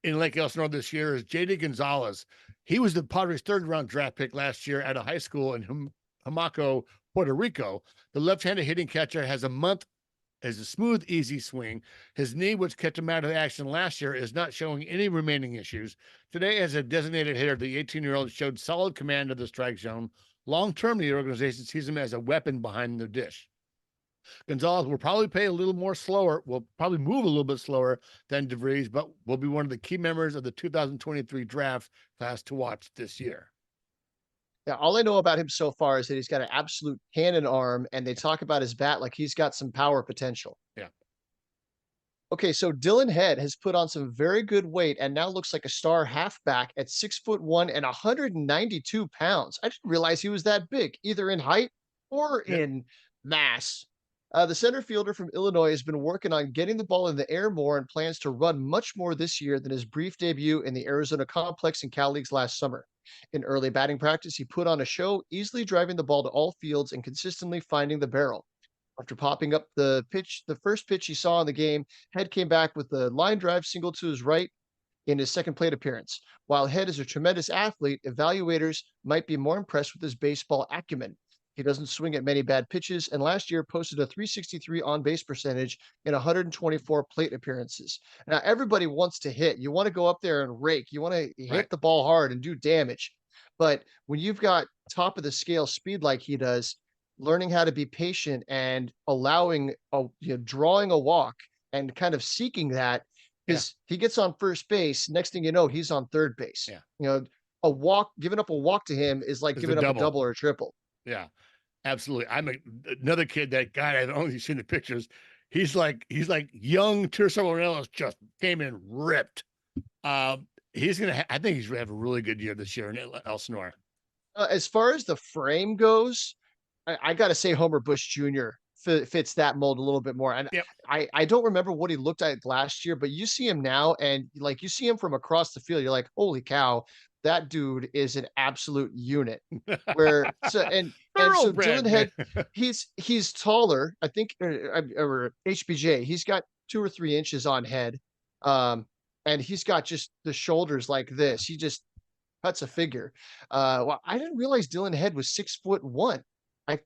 in Lake Elsinore this year is JD Gonzalez. He was the Padres' third round draft pick last year at a high school in Hamaco, Puerto Rico. The left-handed hitting catcher has a smooth, easy swing. His knee, which kept him out of action last year, is not showing any remaining issues. Today, as a designated hitter, the 18-year-old showed solid command of the strike zone. Long term, the organization sees him as a weapon behind the dish. Gonzalez will probably play a little more slower. Will probably move a little bit slower than DeVries, but will be one of the key members of the 2023 draft class to watch this year. Yeah, all I know about him so far is that he's got an absolute cannon arm, and they talk about his bat like he's got some power potential. Yeah. Okay, so Dylan Head has put on some very good weight and now looks like a star halfback at 6'1" and 192 pounds. I didn't realize he was that big, either in height or Yep. in mass. The center fielder from Illinois has been working on getting the ball in the air more and plans to run much more this year than his brief debut in the Arizona complex in Cal Leagues last summer. In early batting practice, he put on a show, easily driving the ball to all fields and consistently finding the barrel. After popping up the first pitch he saw in the game, Head came back with the line drive single to his right in his second plate appearance. While Head is a tremendous athlete, evaluators might be more impressed with his baseball acumen. He doesn't swing at many bad pitches, and last year posted a 363 on base percentage in 124 plate appearances. Now, everybody wants to hit. You want to go up there and rake. You want to Right. hit the ball hard and do damage. But when you've got top of the scale speed like he does, learning how to be patient and allowing drawing a walk and kind of seeking that, Yeah. because he gets on first base, next thing you know, he's on third base. Yeah. A walk, giving up a walk to him is like It's a giving up a double. double or a triple. Yeah. Absolutely. Another kid that guy I've only seen the pictures. He's like young Tirso Morelos just came in ripped. I think he's gonna have a really good year this year in Elsinore. As far as the frame goes, I gotta say Homer Bush Jr. Fits that mold a little bit more. And Yep. I don't remember what he looked like last year, but you see him now, and like you see him from across the field, you're like, holy cow, that dude is an absolute unit. Where so and so Thoroughbred, Dylan Head, man. he's taller, I think, or HBJ, he's got 2 or 3 inches on Head. Um, and he's got just the shoulders like this. He just cuts a figure. Well, I didn't realize Dylan Head was 6'1". I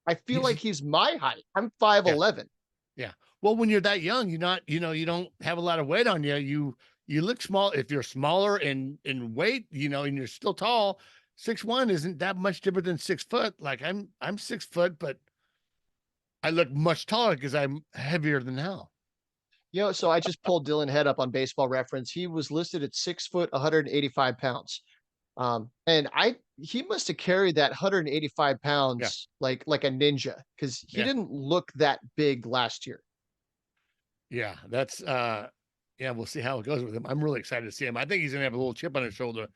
I feel like He's he's my height. I'm Yeah. 5'11". Yeah. Well, when you're that young, you're not, you don't have a lot of weight on you. You look small. If you're smaller in weight, and you're still tall, 6'1" isn't that much different than 6 foot. Like I'm 6 foot, but I look much taller because I'm heavier than hell. So I just pulled Dylan Head up on Baseball Reference. He was listed at 6 foot, 185 pounds. And he must have carried that 185 Yeah. pounds like a ninja, because he Yeah. didn't look that big last year. Yeah. Yeah, we'll see how it goes with him. I'm really excited to see him. I think he's gonna have a little chip on his shoulder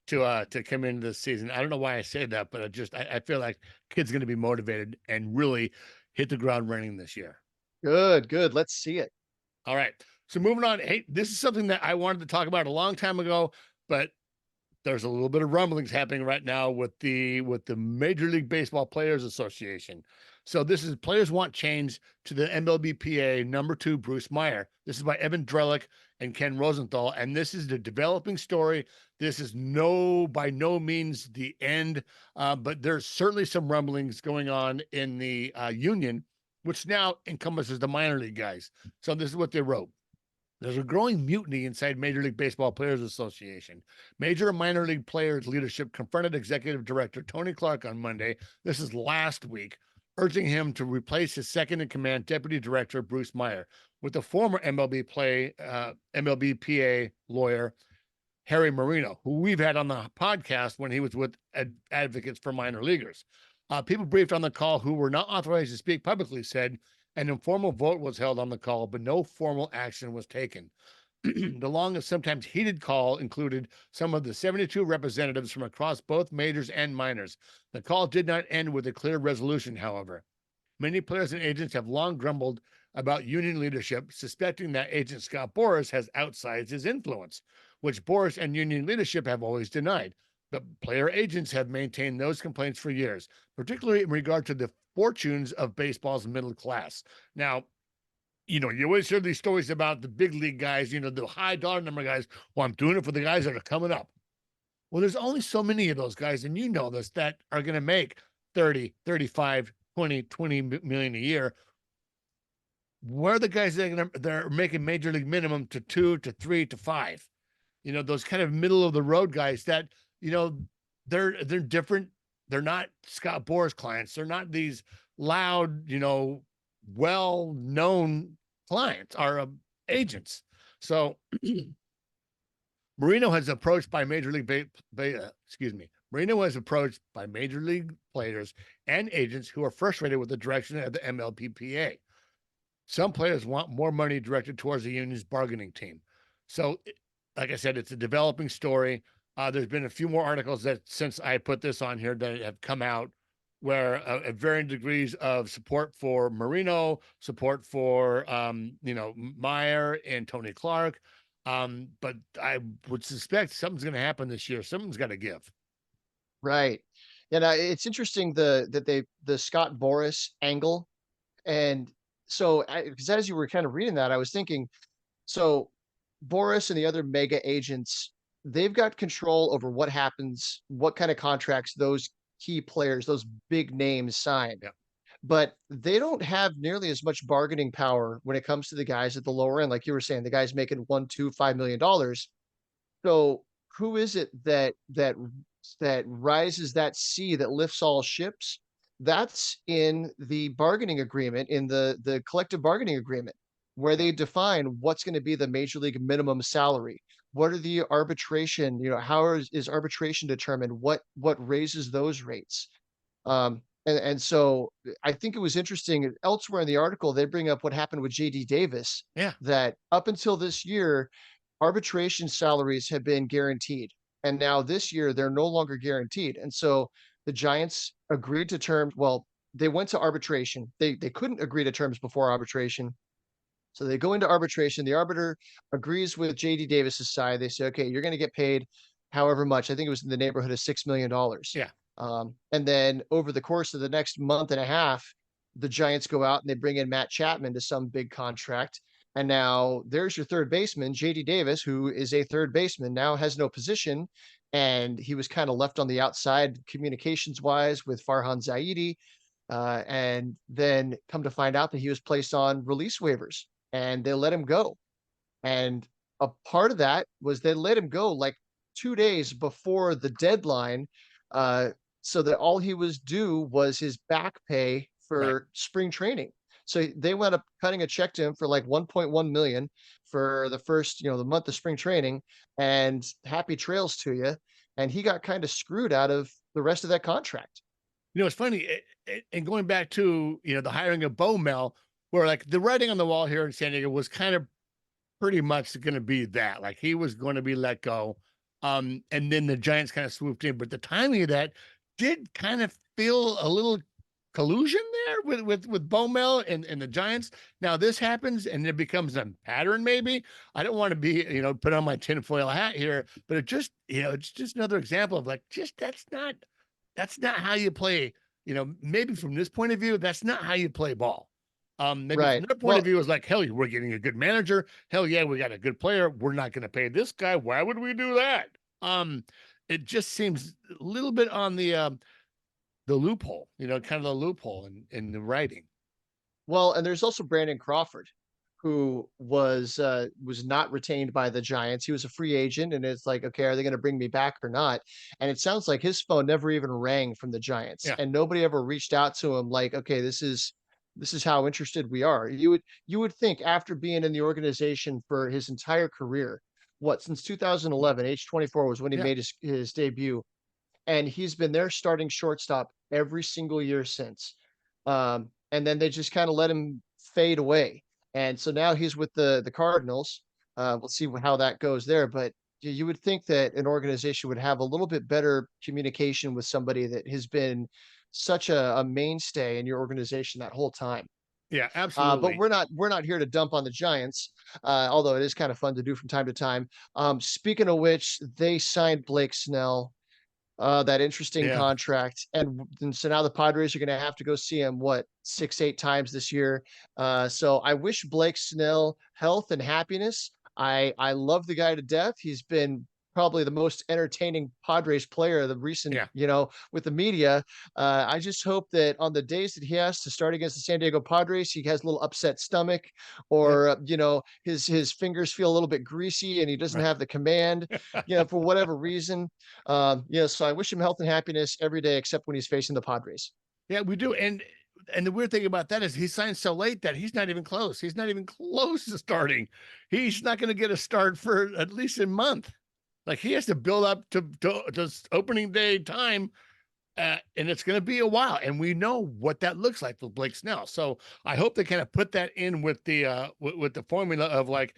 to come into this season. I don't know why I say that, but I feel like kid's gonna be motivated and really hit the ground running this year. Good, good. Let's see it. All right. So moving on. Hey, this is something that I wanted to talk about a long time ago, but there's a little bit of rumblings happening right now with the Major League Baseball Players Association. So this is players want change to the MLBPA #2 Bruce Meyer. This is by Evan Drellick and Ken Rosenthal, and this is the developing story. This is by no means the end, but there's certainly some rumblings going on in the union, which now encompasses the minor league guys. So this is what they wrote. There's a growing mutiny inside Major League Baseball Players Association. Major and minor league players leadership confronted executive director Tony Clark on Monday. This is last week, urging him to replace his second in command deputy director Bruce Meyer with the former MLBPA lawyer Harry Marino, who we've had on the podcast when he was with Advocates for Minor Leaguers. People briefed on the call who were not authorized to speak publicly said an informal vote was held on the call, but no formal action was taken. The long and sometimes heated call included some of the 72 representatives from across both majors and minors. The call did not end with a clear resolution, however. Many players and agents have long grumbled about union leadership, suspecting that agent Scott Boras has outsized his influence, which Boras and union leadership have always denied. But player agents have maintained those complaints for years, particularly in regard to the fortunes of baseball's middle class. Now, you always hear these stories about the big league guys, the high dollar number guys. Well, I'm doing it for the guys that are coming up. Well, there's only so many of those guys, and this, that are going to make 30, 35, 20 million a year. Where are the guys that are making major league minimum to 2 to 3 to 5? Those kind of middle of the road guys that, they're different. They're not Scott Boras clients. They're not these loud, well-known clients, our agents. So Marino has approached by Major League Marino was approached by Major League players and agents who are frustrated with the direction of the MLBPA. Some players want more money directed towards the union's bargaining team. So, like I said, it's a developing story. There's been a few more articles that since I put this on here that have come out where at varying degrees of support for Marino, support for Meyer and Tony Clark. But I would suspect something's going to happen this year. Something's got to give. Right. And it's interesting the Scott Boras angle. And so, because as you were kind of reading that, I was thinking, so Boris and the other mega agents, they've got control over what happens, what kind of contracts those key players, those big names sign. Yeah. But they don't have nearly as much bargaining power when it comes to the guys at the lower end. Like you were saying, the guys making $1, $2, $5 million. So who is it that rises that sea that lifts all ships? That's in the bargaining agreement, in the collective bargaining agreement, where they define what's going to be the major league minimum salary. What are the arbitration? How is arbitration determined? What raises those rates? And so I think it was interesting. Elsewhere in the article, they bring up what happened with JD Davis. Yeah. That up until this year, arbitration salaries have been guaranteed. And now this year, they're no longer guaranteed. And so the Giants agreed to terms. Well, they went to arbitration. They couldn't agree to terms before arbitration. So they go into arbitration. The arbiter agrees with JD Davis's side. They say, okay, you're going to get paid however much. I think it was in the neighborhood of $6 million. Yeah. And then over the course of the next month and a half, the Giants go out and they bring in Matt Chapman to some big contract. And now there's your third baseman, JD Davis, who is a third baseman, now has no position. And he was kind of left on the outside communications wise with Farhan Zaidi. And then come to find out that he was placed on release waivers and they let him go. And a part of that was they let him go like 2 days before the deadline, so that all he was due was his back pay for spring training. So they wound up cutting a check to him for like 1.1 million for the first, the month of spring training, and happy trails to you. And he got kind of screwed out of the rest of that contract. It's funny, and going back to the hiring of Bo Mel, where like the writing on the wall here in San Diego was kind of pretty much going to be that, like he was going to be let go, and then the Giants kind of swooped in, but the timing of that did kind of feel a little collusion there with Bo Mel and the Giants. Now this happens and it becomes a pattern. Maybe I don't want to be put on my tinfoil hat here, but it just it's just another example of like just that's not how you play. Maybe from this point of view, that's not how you play ball. Maybe Right. from their point of view, is like, hell, we're getting a good manager. Hell yeah, we got a good player. We're not going to pay this guy. Why would we do that? It just seems a little bit on the loophole, kind of the loophole in the writing. Well, and there's also Brandon Crawford, who was not retained by the Giants. He was a free agent, and it's like, okay, are they going to bring me back or not? And it sounds like his phone never even rang from the Giants, Yeah. and nobody ever reached out to him like, okay, this is how interested we are. You would think after being in the organization for his entire career, since 2011, age 24 was when he made his debut, and he's been their starting shortstop every single year since. And then they just kind of let him fade away. And so now he's with the Cardinals. We'll see how that goes there. But you would think that an organization would have a little bit better communication with somebody that has been such a mainstay in your organization that whole time. Yeah, But absolutely. we're not here to dump on the Giants, although it is kind of fun to do from time to time. Speaking of which, they signed Blake Snell, that interesting Yeah. contract. And so now the Padres are going to have to go see him, 6, 8 times this year. So I wish Blake Snell health and happiness. I love the guy to death. He's been probably the most entertaining Padres player of the recent, with the media. I just hope that on the days that he has to start against the San Diego Padres, he has a little upset stomach, or his fingers feel a little bit greasy and he doesn't have the command, for whatever reason. So I wish him health and happiness every day except when he's facing the Padres. Yeah, we do. And and the weird thing about that is he signed so late that he's not even close. He's not even close to starting. He's not going to get a start for at least a month. Like he has to build up to opening day time, and it's going to be a while. And we know what that looks like for Blake Snell. So I hope they kind of put that in with the formula of like,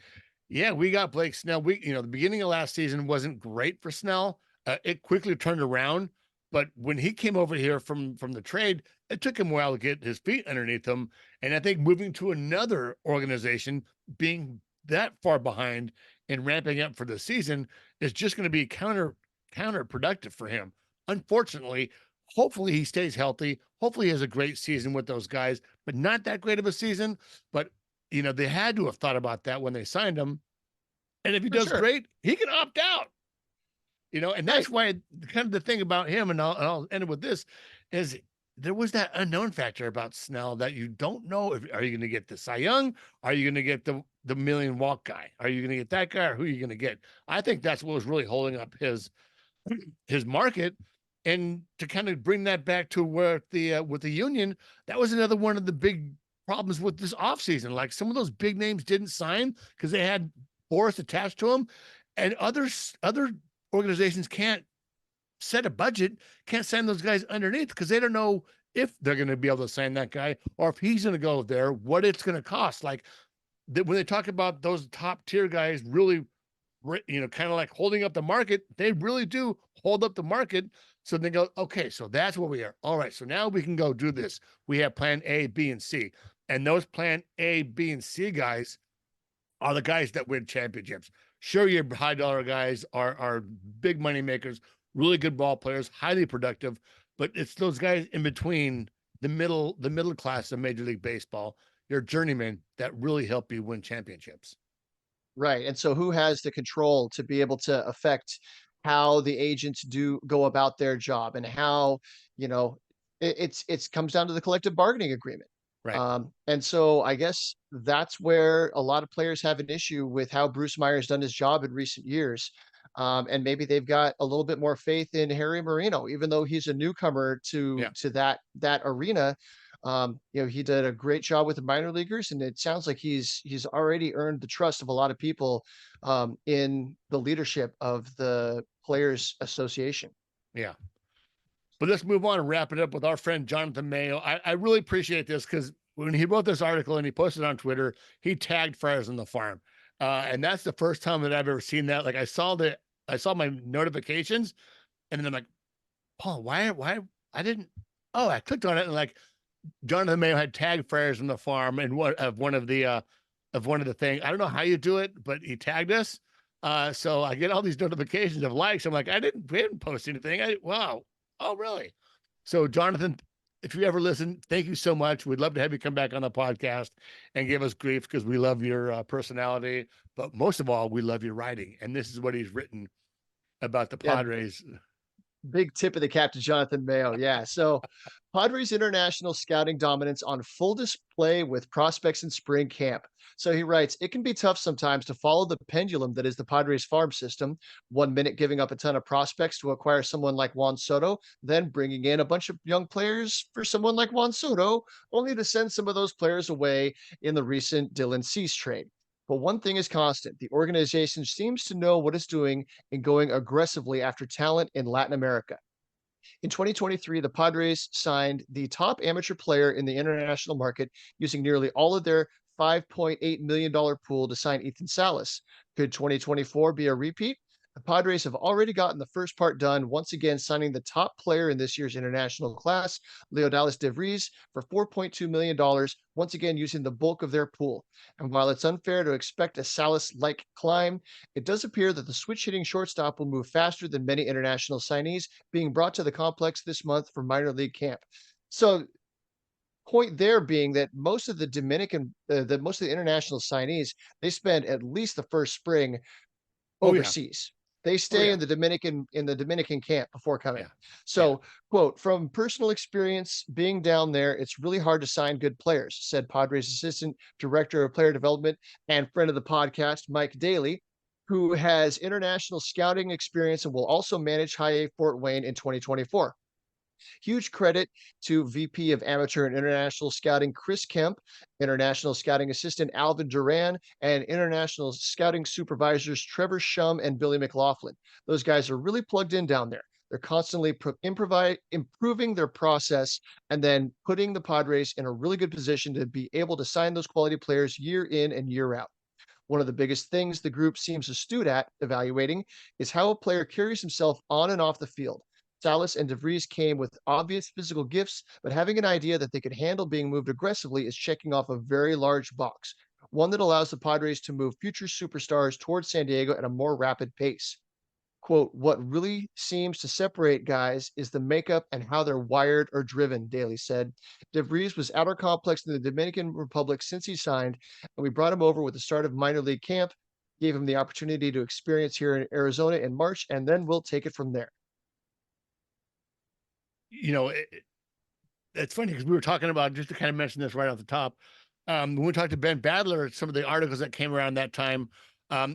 yeah, we got Blake Snell. The beginning of last season wasn't great for Snell. It quickly turned around, but when he came over here from the trade, it took him a while to get his feet underneath him. And I think moving to another organization, being that far behind and ramping up for the season is just going to be counterproductive for him. Unfortunately, hopefully he stays healthy. Hopefully he has a great season with those guys, but not that great of a season. But they had to have thought about that when they signed him. And if he For does sure. great, he can opt out. And that's why kind of the thing about him, and I'll end it with this, is there was that unknown factor about Snell that you don't know if are you going to get the Cy Young, are you going to get the million walk guy, are you going to get that guy, or who are you going to get? I think that's what was really holding up his market. And to kind of bring that back to where with the Union, that was another one of the big problems with this offseason. Like some of those big names didn't sign because they had Boris attached to them, and other organizations can't set a budget, can't sign those guys underneath because they don't know if they're going to be able to sign that guy or if he's going to go there, what it's going to cost. Like when they talk about those top tier guys really, kind of like holding up the market, they really do hold up the market. So they go, okay, so that's where we are. All right, so now we can go do this. We have plan A, B, and C. And those plan A, B, and C guys are the guys that win championships. Sure, your high dollar guys are big money makers, really good ball players, highly productive, but it's those guys in between the middle class of Major League Baseball, your journeymen, that really help you win championships. Right. And so who has the control to be able to affect how the agents do go about their job and how, you know, it's comes down to the collective bargaining agreement. Right. And so I guess that's where a lot of players have an issue with how Bruce Meyer's done his job in recent years. And maybe they've got a little bit more faith in Harry Marino, even though he's a newcomer to Yeah. that arena. He did a great job with the minor leaguers, and it sounds like he's already earned the trust of a lot of people in the leadership of the Players Association. Yeah. But let's move on and wrap it up with our friend Jonathan Mayo. I really appreciate this because when he wrote this article and he posted it on Twitter, he tagged Friars on the Farm. And that's the first time that I've ever seen that. Like I saw my notifications and then I'm like, Paul, why I didn't, oh, I clicked on it and like Jonathan Mayo had tagged Friars on the Farm and one of the things. I don't know how you do it, but he tagged us. So I get all these notifications of likes. I'm like, we didn't post anything. Wow. Oh, really? So, Jonathan, if you ever listen, thank you so much. We'd love to have you come back on the podcast and give us grief because we love your personality. But most of all, we love your writing. And this is what he's written about the Yeah, Padres. big tip of the cap to Jonathan Mayo. Yeah. So Padres international scouting dominance on full display with prospects in spring camp. So he writes, it can be tough sometimes to follow the pendulum that is the Padres farm system. 1 minute giving up a ton of prospects to acquire someone like Juan Soto, then bringing in a bunch of young players for someone like Juan Soto, only to send some of those players away in the recent Dylan Cease trade. But one thing is constant. The organization seems to know what it's doing in going aggressively after talent in Latin America. In 2023, the Padres signed the top amateur player in the international market using nearly all of their $5.8 million pool to sign Ethan Salas. Could 2024 be a repeat? The Padres have already gotten the first part done, once again signing the top player in this year's international class, Leodalis De Vries, for $4.2 million, once again using the bulk of their pool. And while it's unfair to expect a Salas-like climb, it does appear that the switch-hitting shortstop will move faster than many international signees being brought to the complex this month for minor league camp. So point there being that most of the international signees, they spend at least the first spring Oh, yeah. overseas. They Oh, stay yeah. in the Dominican camp before coming. Yeah. Yeah. So, quote, from personal experience being down there, it's really hard to sign good players, said Padres assistant director of player development and friend of the podcast, Mike Daly, who has international scouting experience and will also manage High A Fort Wayne in 2024. Huge credit to VP of Amateur and International Scouting Chris Kemp, International Scouting Assistant Alvin Duran, and International Scouting Supervisors Trevor Shum and Billy McLaughlin. Those guys are really plugged in down there. They're constantly improving their process and then putting the Padres in a really good position to be able to sign those quality players year in and year out. One of the biggest things the group seems astute at evaluating is how a player carries himself on and off the field. Salas and DeVries came with obvious physical gifts, but having an idea that they could handle being moved aggressively is checking off a very large box, one that allows the Padres to move future superstars towards San Diego at a more rapid pace. Quote, what really seems to separate guys is the makeup and how they're wired or driven, Daly said. DeVries was at our complex in the Dominican Republic since he signed, and we brought him over with the start of minor league camp, gave him the opportunity to experience here in Arizona in March, and then we'll take it from there. You know, it's funny because we were talking about, just to kind of mention this right off the top, when we talked to Ben Badler, some of the articles that came around that time,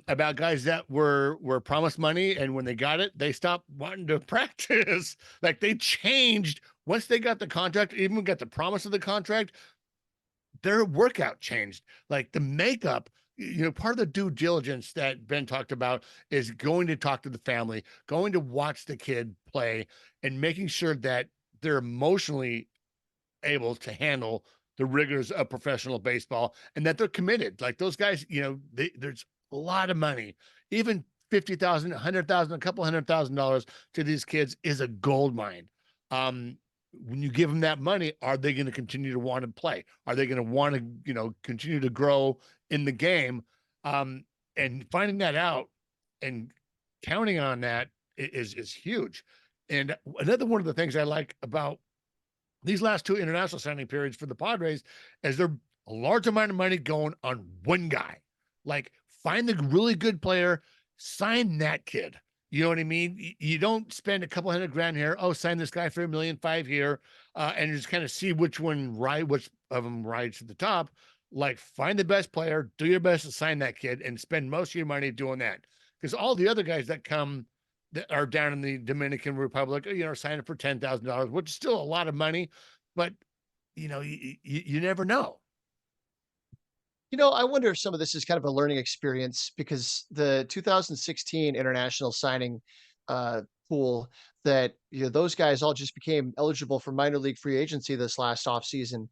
about guys that were promised money, and when they got it, they stopped wanting to practice. Like, they changed once they got the contract, even got the promise of the contract, their workout changed. Like, the makeup, part of the due diligence that Ben talked about is going to talk to the family, going to watch the kid play, and making sure that they're emotionally able to handle the rigors of professional baseball, and that they're committed. Like, those guys, there's a lot of money, even 50,000, 100,000, a couple $100,000 to these kids is a gold mine. When you give them that money, are they going to continue to want to play? Are they going to want to, continue to grow in the game? And finding that out and counting on that is huge. And another one of the things I like about these last two international signing periods for the Padres is they're a large amount of money going on one guy. Like, find the really good player, sign that kid. You know what I mean? You don't spend a couple $100,000 here. Oh, sign this guy for $1.5 million here, and just kind of see which of them rides to the top. Like, find the best player, do your best to sign that kid, and spend most of your money doing that. Because all the other guys that come that are down in the Dominican Republic, signing for $10,000, which is still a lot of money, but you never know. I wonder if some of this is kind of a learning experience because the 2016 international signing pool that those guys all just became eligible for minor league free agency this last offseason.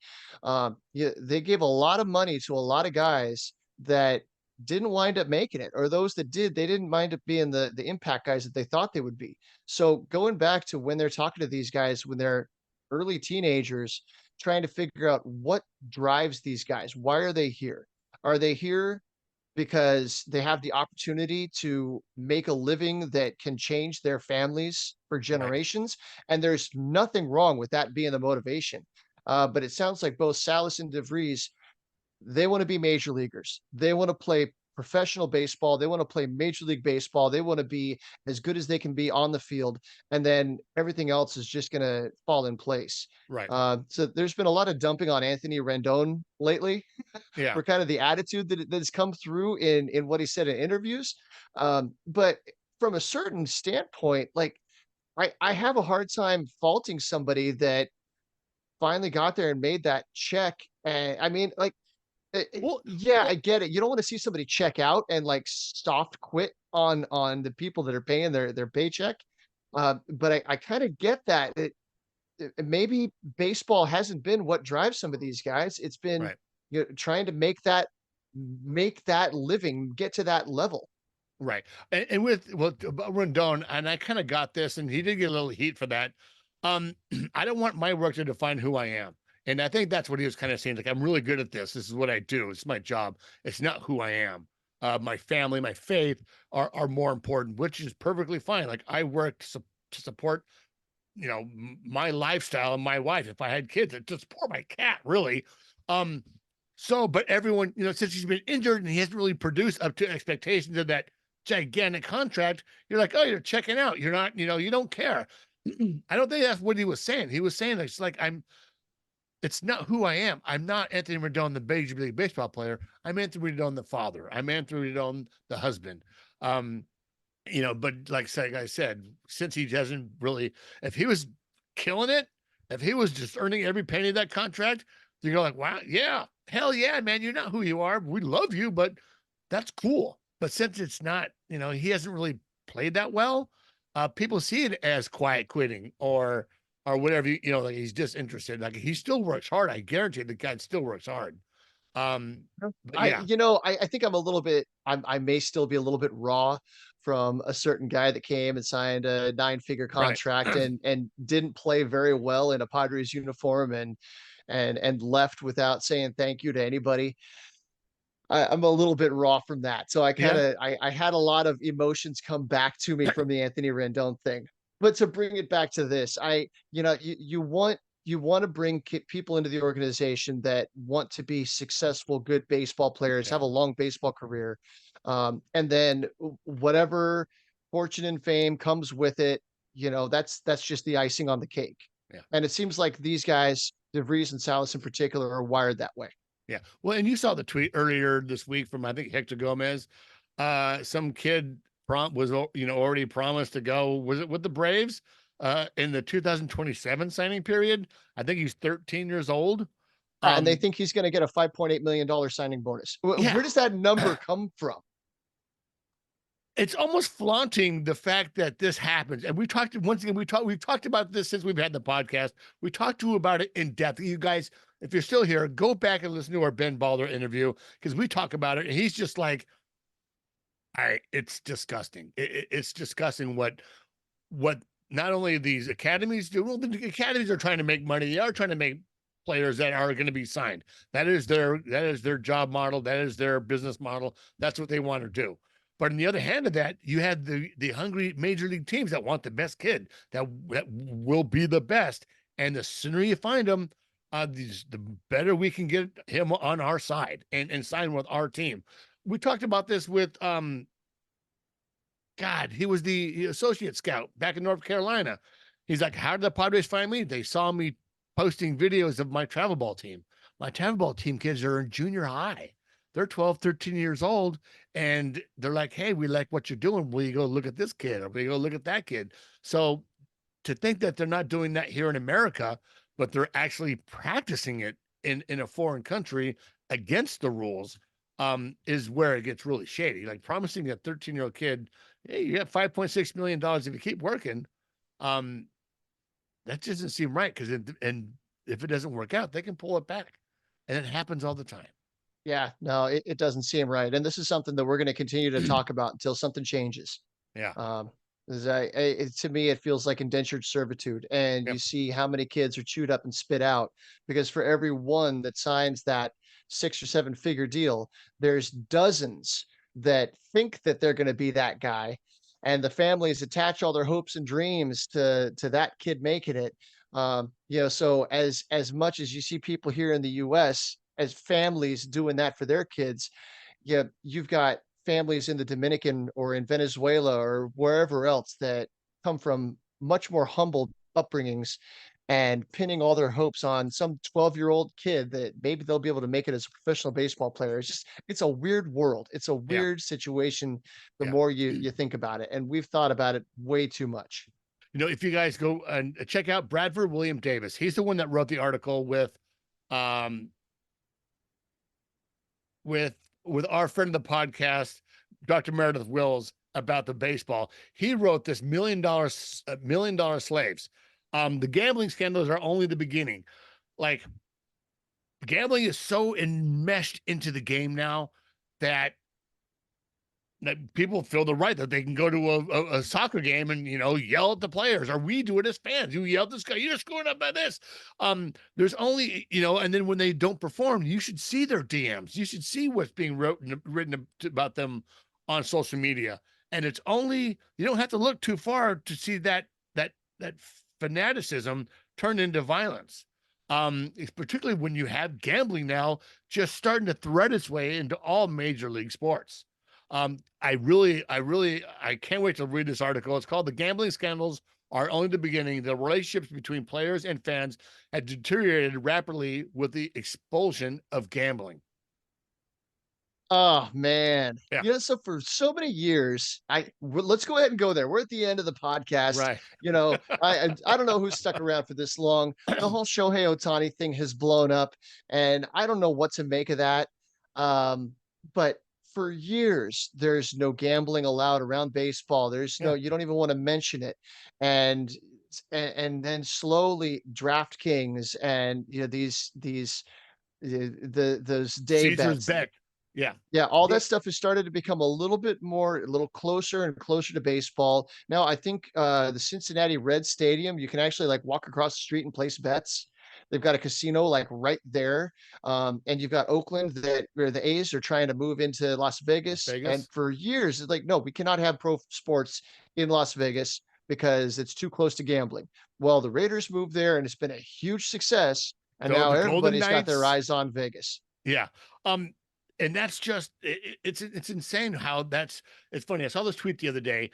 They gave a lot of money to a lot of guys that didn't wind up making it, or those that did, they didn't wind up being the impact guys that they thought they would be. So going back to when they're talking to these guys when they're early teenagers, trying to figure out what drives these guys. Why are they here? Are they here because they have the opportunity to make a living that can change their families for Right. generations? And there's nothing wrong with that being the motivation. But it sounds like both Salas and DeVries, they want to be major leaguers. They want to play professional baseball. They want to play Major League Baseball. They want to be as good as they can be on the field. And then everything else is just going to fall in place. Right. So there's been a lot of dumping on Anthony Rendon lately Yeah. for kind of the attitude that has come through in what he said in interviews. But from a certain standpoint, like I have a hard time faulting somebody that finally got there and made that check. And I mean, like, Well, yeah, I well, get it. You don't want to see somebody check out and like soft quit on the people that are paying their paycheck. But I kind of get that. Maybe baseball hasn't been what drives some of these guys. It's been right. trying to make that living, get to that level. Right. And about Rendon, and I kind of got this, and he did get a little heat for that. I don't want my work to define who I am. And I think that's what he was kind of saying. Like, I'm really good at this. This is what I do. It's my job. It's not who I am. My family, my faith are more important, which is perfectly fine. Like, I work to support, my lifestyle and my wife. If I had kids, to support my cat, really. But everyone, since he's been injured and he hasn't really produced up to expectations of that gigantic contract, you're like, oh, you're checking out. You're not, you don't care. I don't think that's what he was saying. He was saying it's like it's not who I am. I'm not Anthony Rendon, the Major League Baseball player. I'm Anthony Rendon, the father. I'm Anthony Rendon, the husband. But like I said, since he hasn't really, if he was killing it, if he was just earning every penny of that contract, you go like, wow, yeah, hell yeah, man, you're not who you are. We love you, but that's cool. But since it's not, he hasn't really played that well, people see it as quiet quitting or whatever, like he's disinterested. Like he still works hard. I guarantee the guy still works hard. But yeah, I think I'm a little bit I may still be a little bit raw from a certain guy that came and signed a nine-figure right. contract and didn't play very well in a Padres uniform and left without saying thank you to anybody. I'm a little bit raw from that. So I Yeah. kinda I had a lot of emotions come back to me from the Anthony Rendon thing. But to bring it back to this, you wanna bring people into the organization that want to be successful, good baseball players, Yeah. have a long baseball career, and then whatever fortune and fame comes with it, that's just the icing on the cake. Yeah. And it seems like these guys, DeVries and Salas in particular, are wired that way. Yeah. Well, and you saw the tweet earlier this week from I think Hector Gomez. Some kid was already promised to go. Was it with the Braves? In the 2027 signing period. I think he's 13 years old. And they Um, think he's gonna get a $5.8 million signing bonus. yeah. Where does that number come from? It's almost flaunting the fact that this happens. And we talked once again, we've talked about this since we've had the podcast. We talked to you about it in depth. You guys, if you're still here, go back and listen to our Ben Balder interview because we talk about it. And he's just like, all right, it's disgusting. It's disgusting what not only these academies do. Well, the academies are trying to make money. They are trying to make players that are going to be signed. That is their job model. That is their business model. That's what they want to do. But on the other hand of that, you had the hungry major league teams that want the best kid that will be the best. And the sooner you find them, the better we can get him on our side and sign with our team. We talked about this with God, he was the associate scout back in North Carolina. He's like, how did the Padres find me? They saw me posting videos of my travel ball team. My travel ball team kids are in junior high. They're 12, 13 years old. And they're like, hey, we like what you're doing. Will you go look at this kid? Or will you go look at that kid? So to think that they're not doing that here in America, but they're actually practicing it in a foreign country against the rules, is where it gets really shady. Like promising a 13-year-old kid, hey, you have $5.6 million if you keep working. Um, that doesn't seem right because and if it doesn't work out, they can pull it back, and it happens all the time. Yeah, no, it doesn't seem right, and this is something that we're gonna continue to talk about until something changes. Yeah. 'Cause to me, it feels like indentured servitude, and you Yep. see how many kids are chewed up and spit out because for every one that signs that 6 or 7-figure deal, there's dozens that think that they're gonna be that guy, and the families attach all their hopes and dreams to that kid making it. So as much as you see people here in the US as families doing that for their kids, yeah, you've got families in the Dominican or in Venezuela or wherever else that come from much more humble upbringings and pinning all their hopes on some 12-year-old kid that maybe they'll be able to make it as a professional baseball player. It's a weird world. It's a Yeah. weird situation the Yeah. more you think about it. And we've thought about it way too much. If you guys go and check out Bradford William Davis, he's the one that wrote the article um, with with our friend of the podcast, Dr. Meredith Wills, about the baseball. He wrote this $1 million slaves. The gambling scandals are only the beginning. Like gambling is so enmeshed into the game now that people feel the right that they can go to a soccer game and yell at the players, or we do it as fans. You yell at this guy, you're screwing up by this. There's only and then when they don't perform, you should see their DMs. You should see what's being written about them on social media. And it's only you don't have to look too far to see that fanaticism turn into violence. It's particularly when you have gambling now just starting to thread its way into all major league sports. I can't wait to read this article. It's called "The Gambling Scandals Are Only the Beginning. The relationships between players and fans had deteriorated rapidly with the expulsion of gambling." Oh man. Yeah. So for so many years, let's go ahead and go there. We're at the end of the podcast. Right. I don't know who's stuck around for this long. The whole Shohei Otani thing has blown up, and I don't know what to make of that. But for years, there's no gambling allowed around baseball. There's Yeah. you don't even want to mention it. And and then slowly DraftKings and these those day Caesar's bets. bet. Yeah. Yeah, all Yeah. that stuff has started to become a little bit more, a little closer and closer to baseball. Now, I think the Cincinnati Red Stadium, you can actually like walk across the street and place bets. They've got a casino like right there. And you've got Oakland that where the A's are trying to move into Las Vegas. And Vegas. for years, it's like, no, we cannot have pro sports in Las Vegas because it's too close to gambling. Well, the Raiders moved there and it's been a huge success. And Go now the Golden everybody's got their Knights. eyes on Vegas. Yeah. And that's just it's insane how it's funny. I saw this tweet the other day,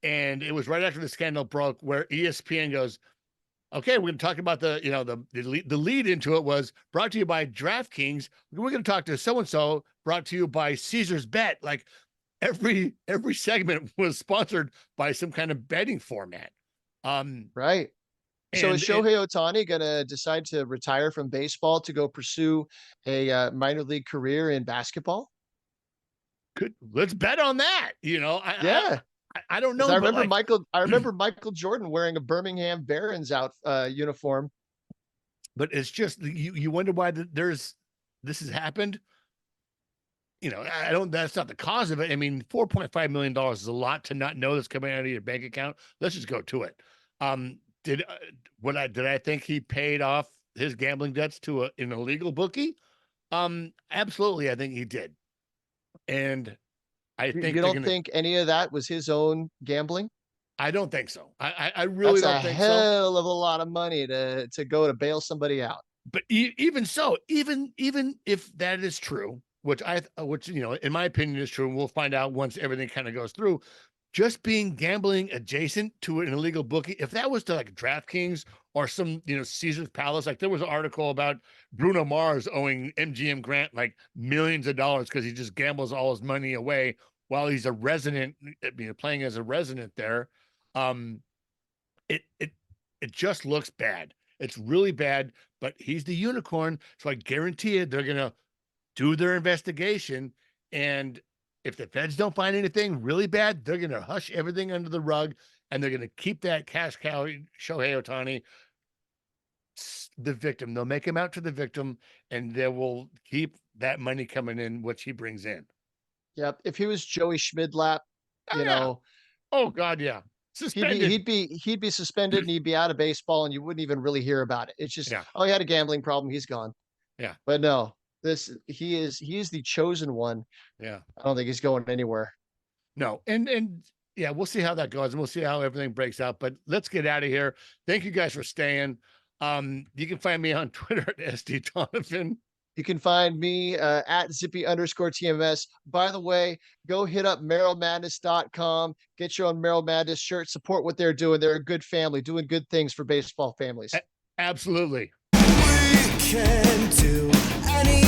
and it was right after the scandal broke where ESPN goes, okay, we're going to talk about the lead into it was brought to you by DraftKings. We're going to talk to so and so, brought to you by Caesar's Bet. Like every segment was sponsored by some kind of betting format. Right. So is And Shohei Otani gonna decide to retire from baseball to go pursue a minor league career in basketball? let's bet on that. Yeah, I don't 'cause know, I but remember like, Michael Jordan wearing a Birmingham Barons uniform. but it's just you wonder why this has happened. I don't. That's not the cause of it. I mean, $4.5 million is a lot to not know that's coming out of your bank account. Let's just go to it. Did I think he paid off his gambling debts to an illegal bookie? Absolutely, I think he did. And I think You don't think any of that was his own gambling? I don't think so. I really That's a don't think so. hell of a lot of money to go to bail somebody out. But even so, even if that is true, which in my opinion is true, and we'll find out once everything kind of goes through. Just being gambling adjacent to an illegal bookie, if that was to like DraftKings or some Caesar's Palace, like there was an article about Bruno Mars owing MGM Grant like millions of dollars because he just gambles all his money away while he's a resident, playing as a resident there. It just looks bad. It's really bad, but he's the unicorn. So I guarantee you they're going to do their investigation. And if the feds don't find anything really bad, they're going to hush everything under the rug and they're going to keep that cash cow, Shohei Otani, the victim. They'll make him out to the victim and they will keep that money coming in, which he brings in. Yep. If he was Joey Schmidlap, Oh, yeah. Oh God. Yeah. Suspended. He'd be suspended and he'd be out of baseball and you wouldn't even really hear about it. It's just, oh, he had a gambling problem. He's gone. Yeah. But no, he is the chosen one. Yeah. I don't think he's going anywhere. No. And yeah, we'll see how that goes and we'll see how everything breaks out, but let's get out of here. Thank you guys for staying. You can find me on Twitter at SD Donovan. You can find me at Zippy_TMS. By the way, go hit up MerrillMadness.com. Get your own Merrill Madness shirt. Support what they're doing. They're a good family doing good things for baseball families. Absolutely. We can do anything.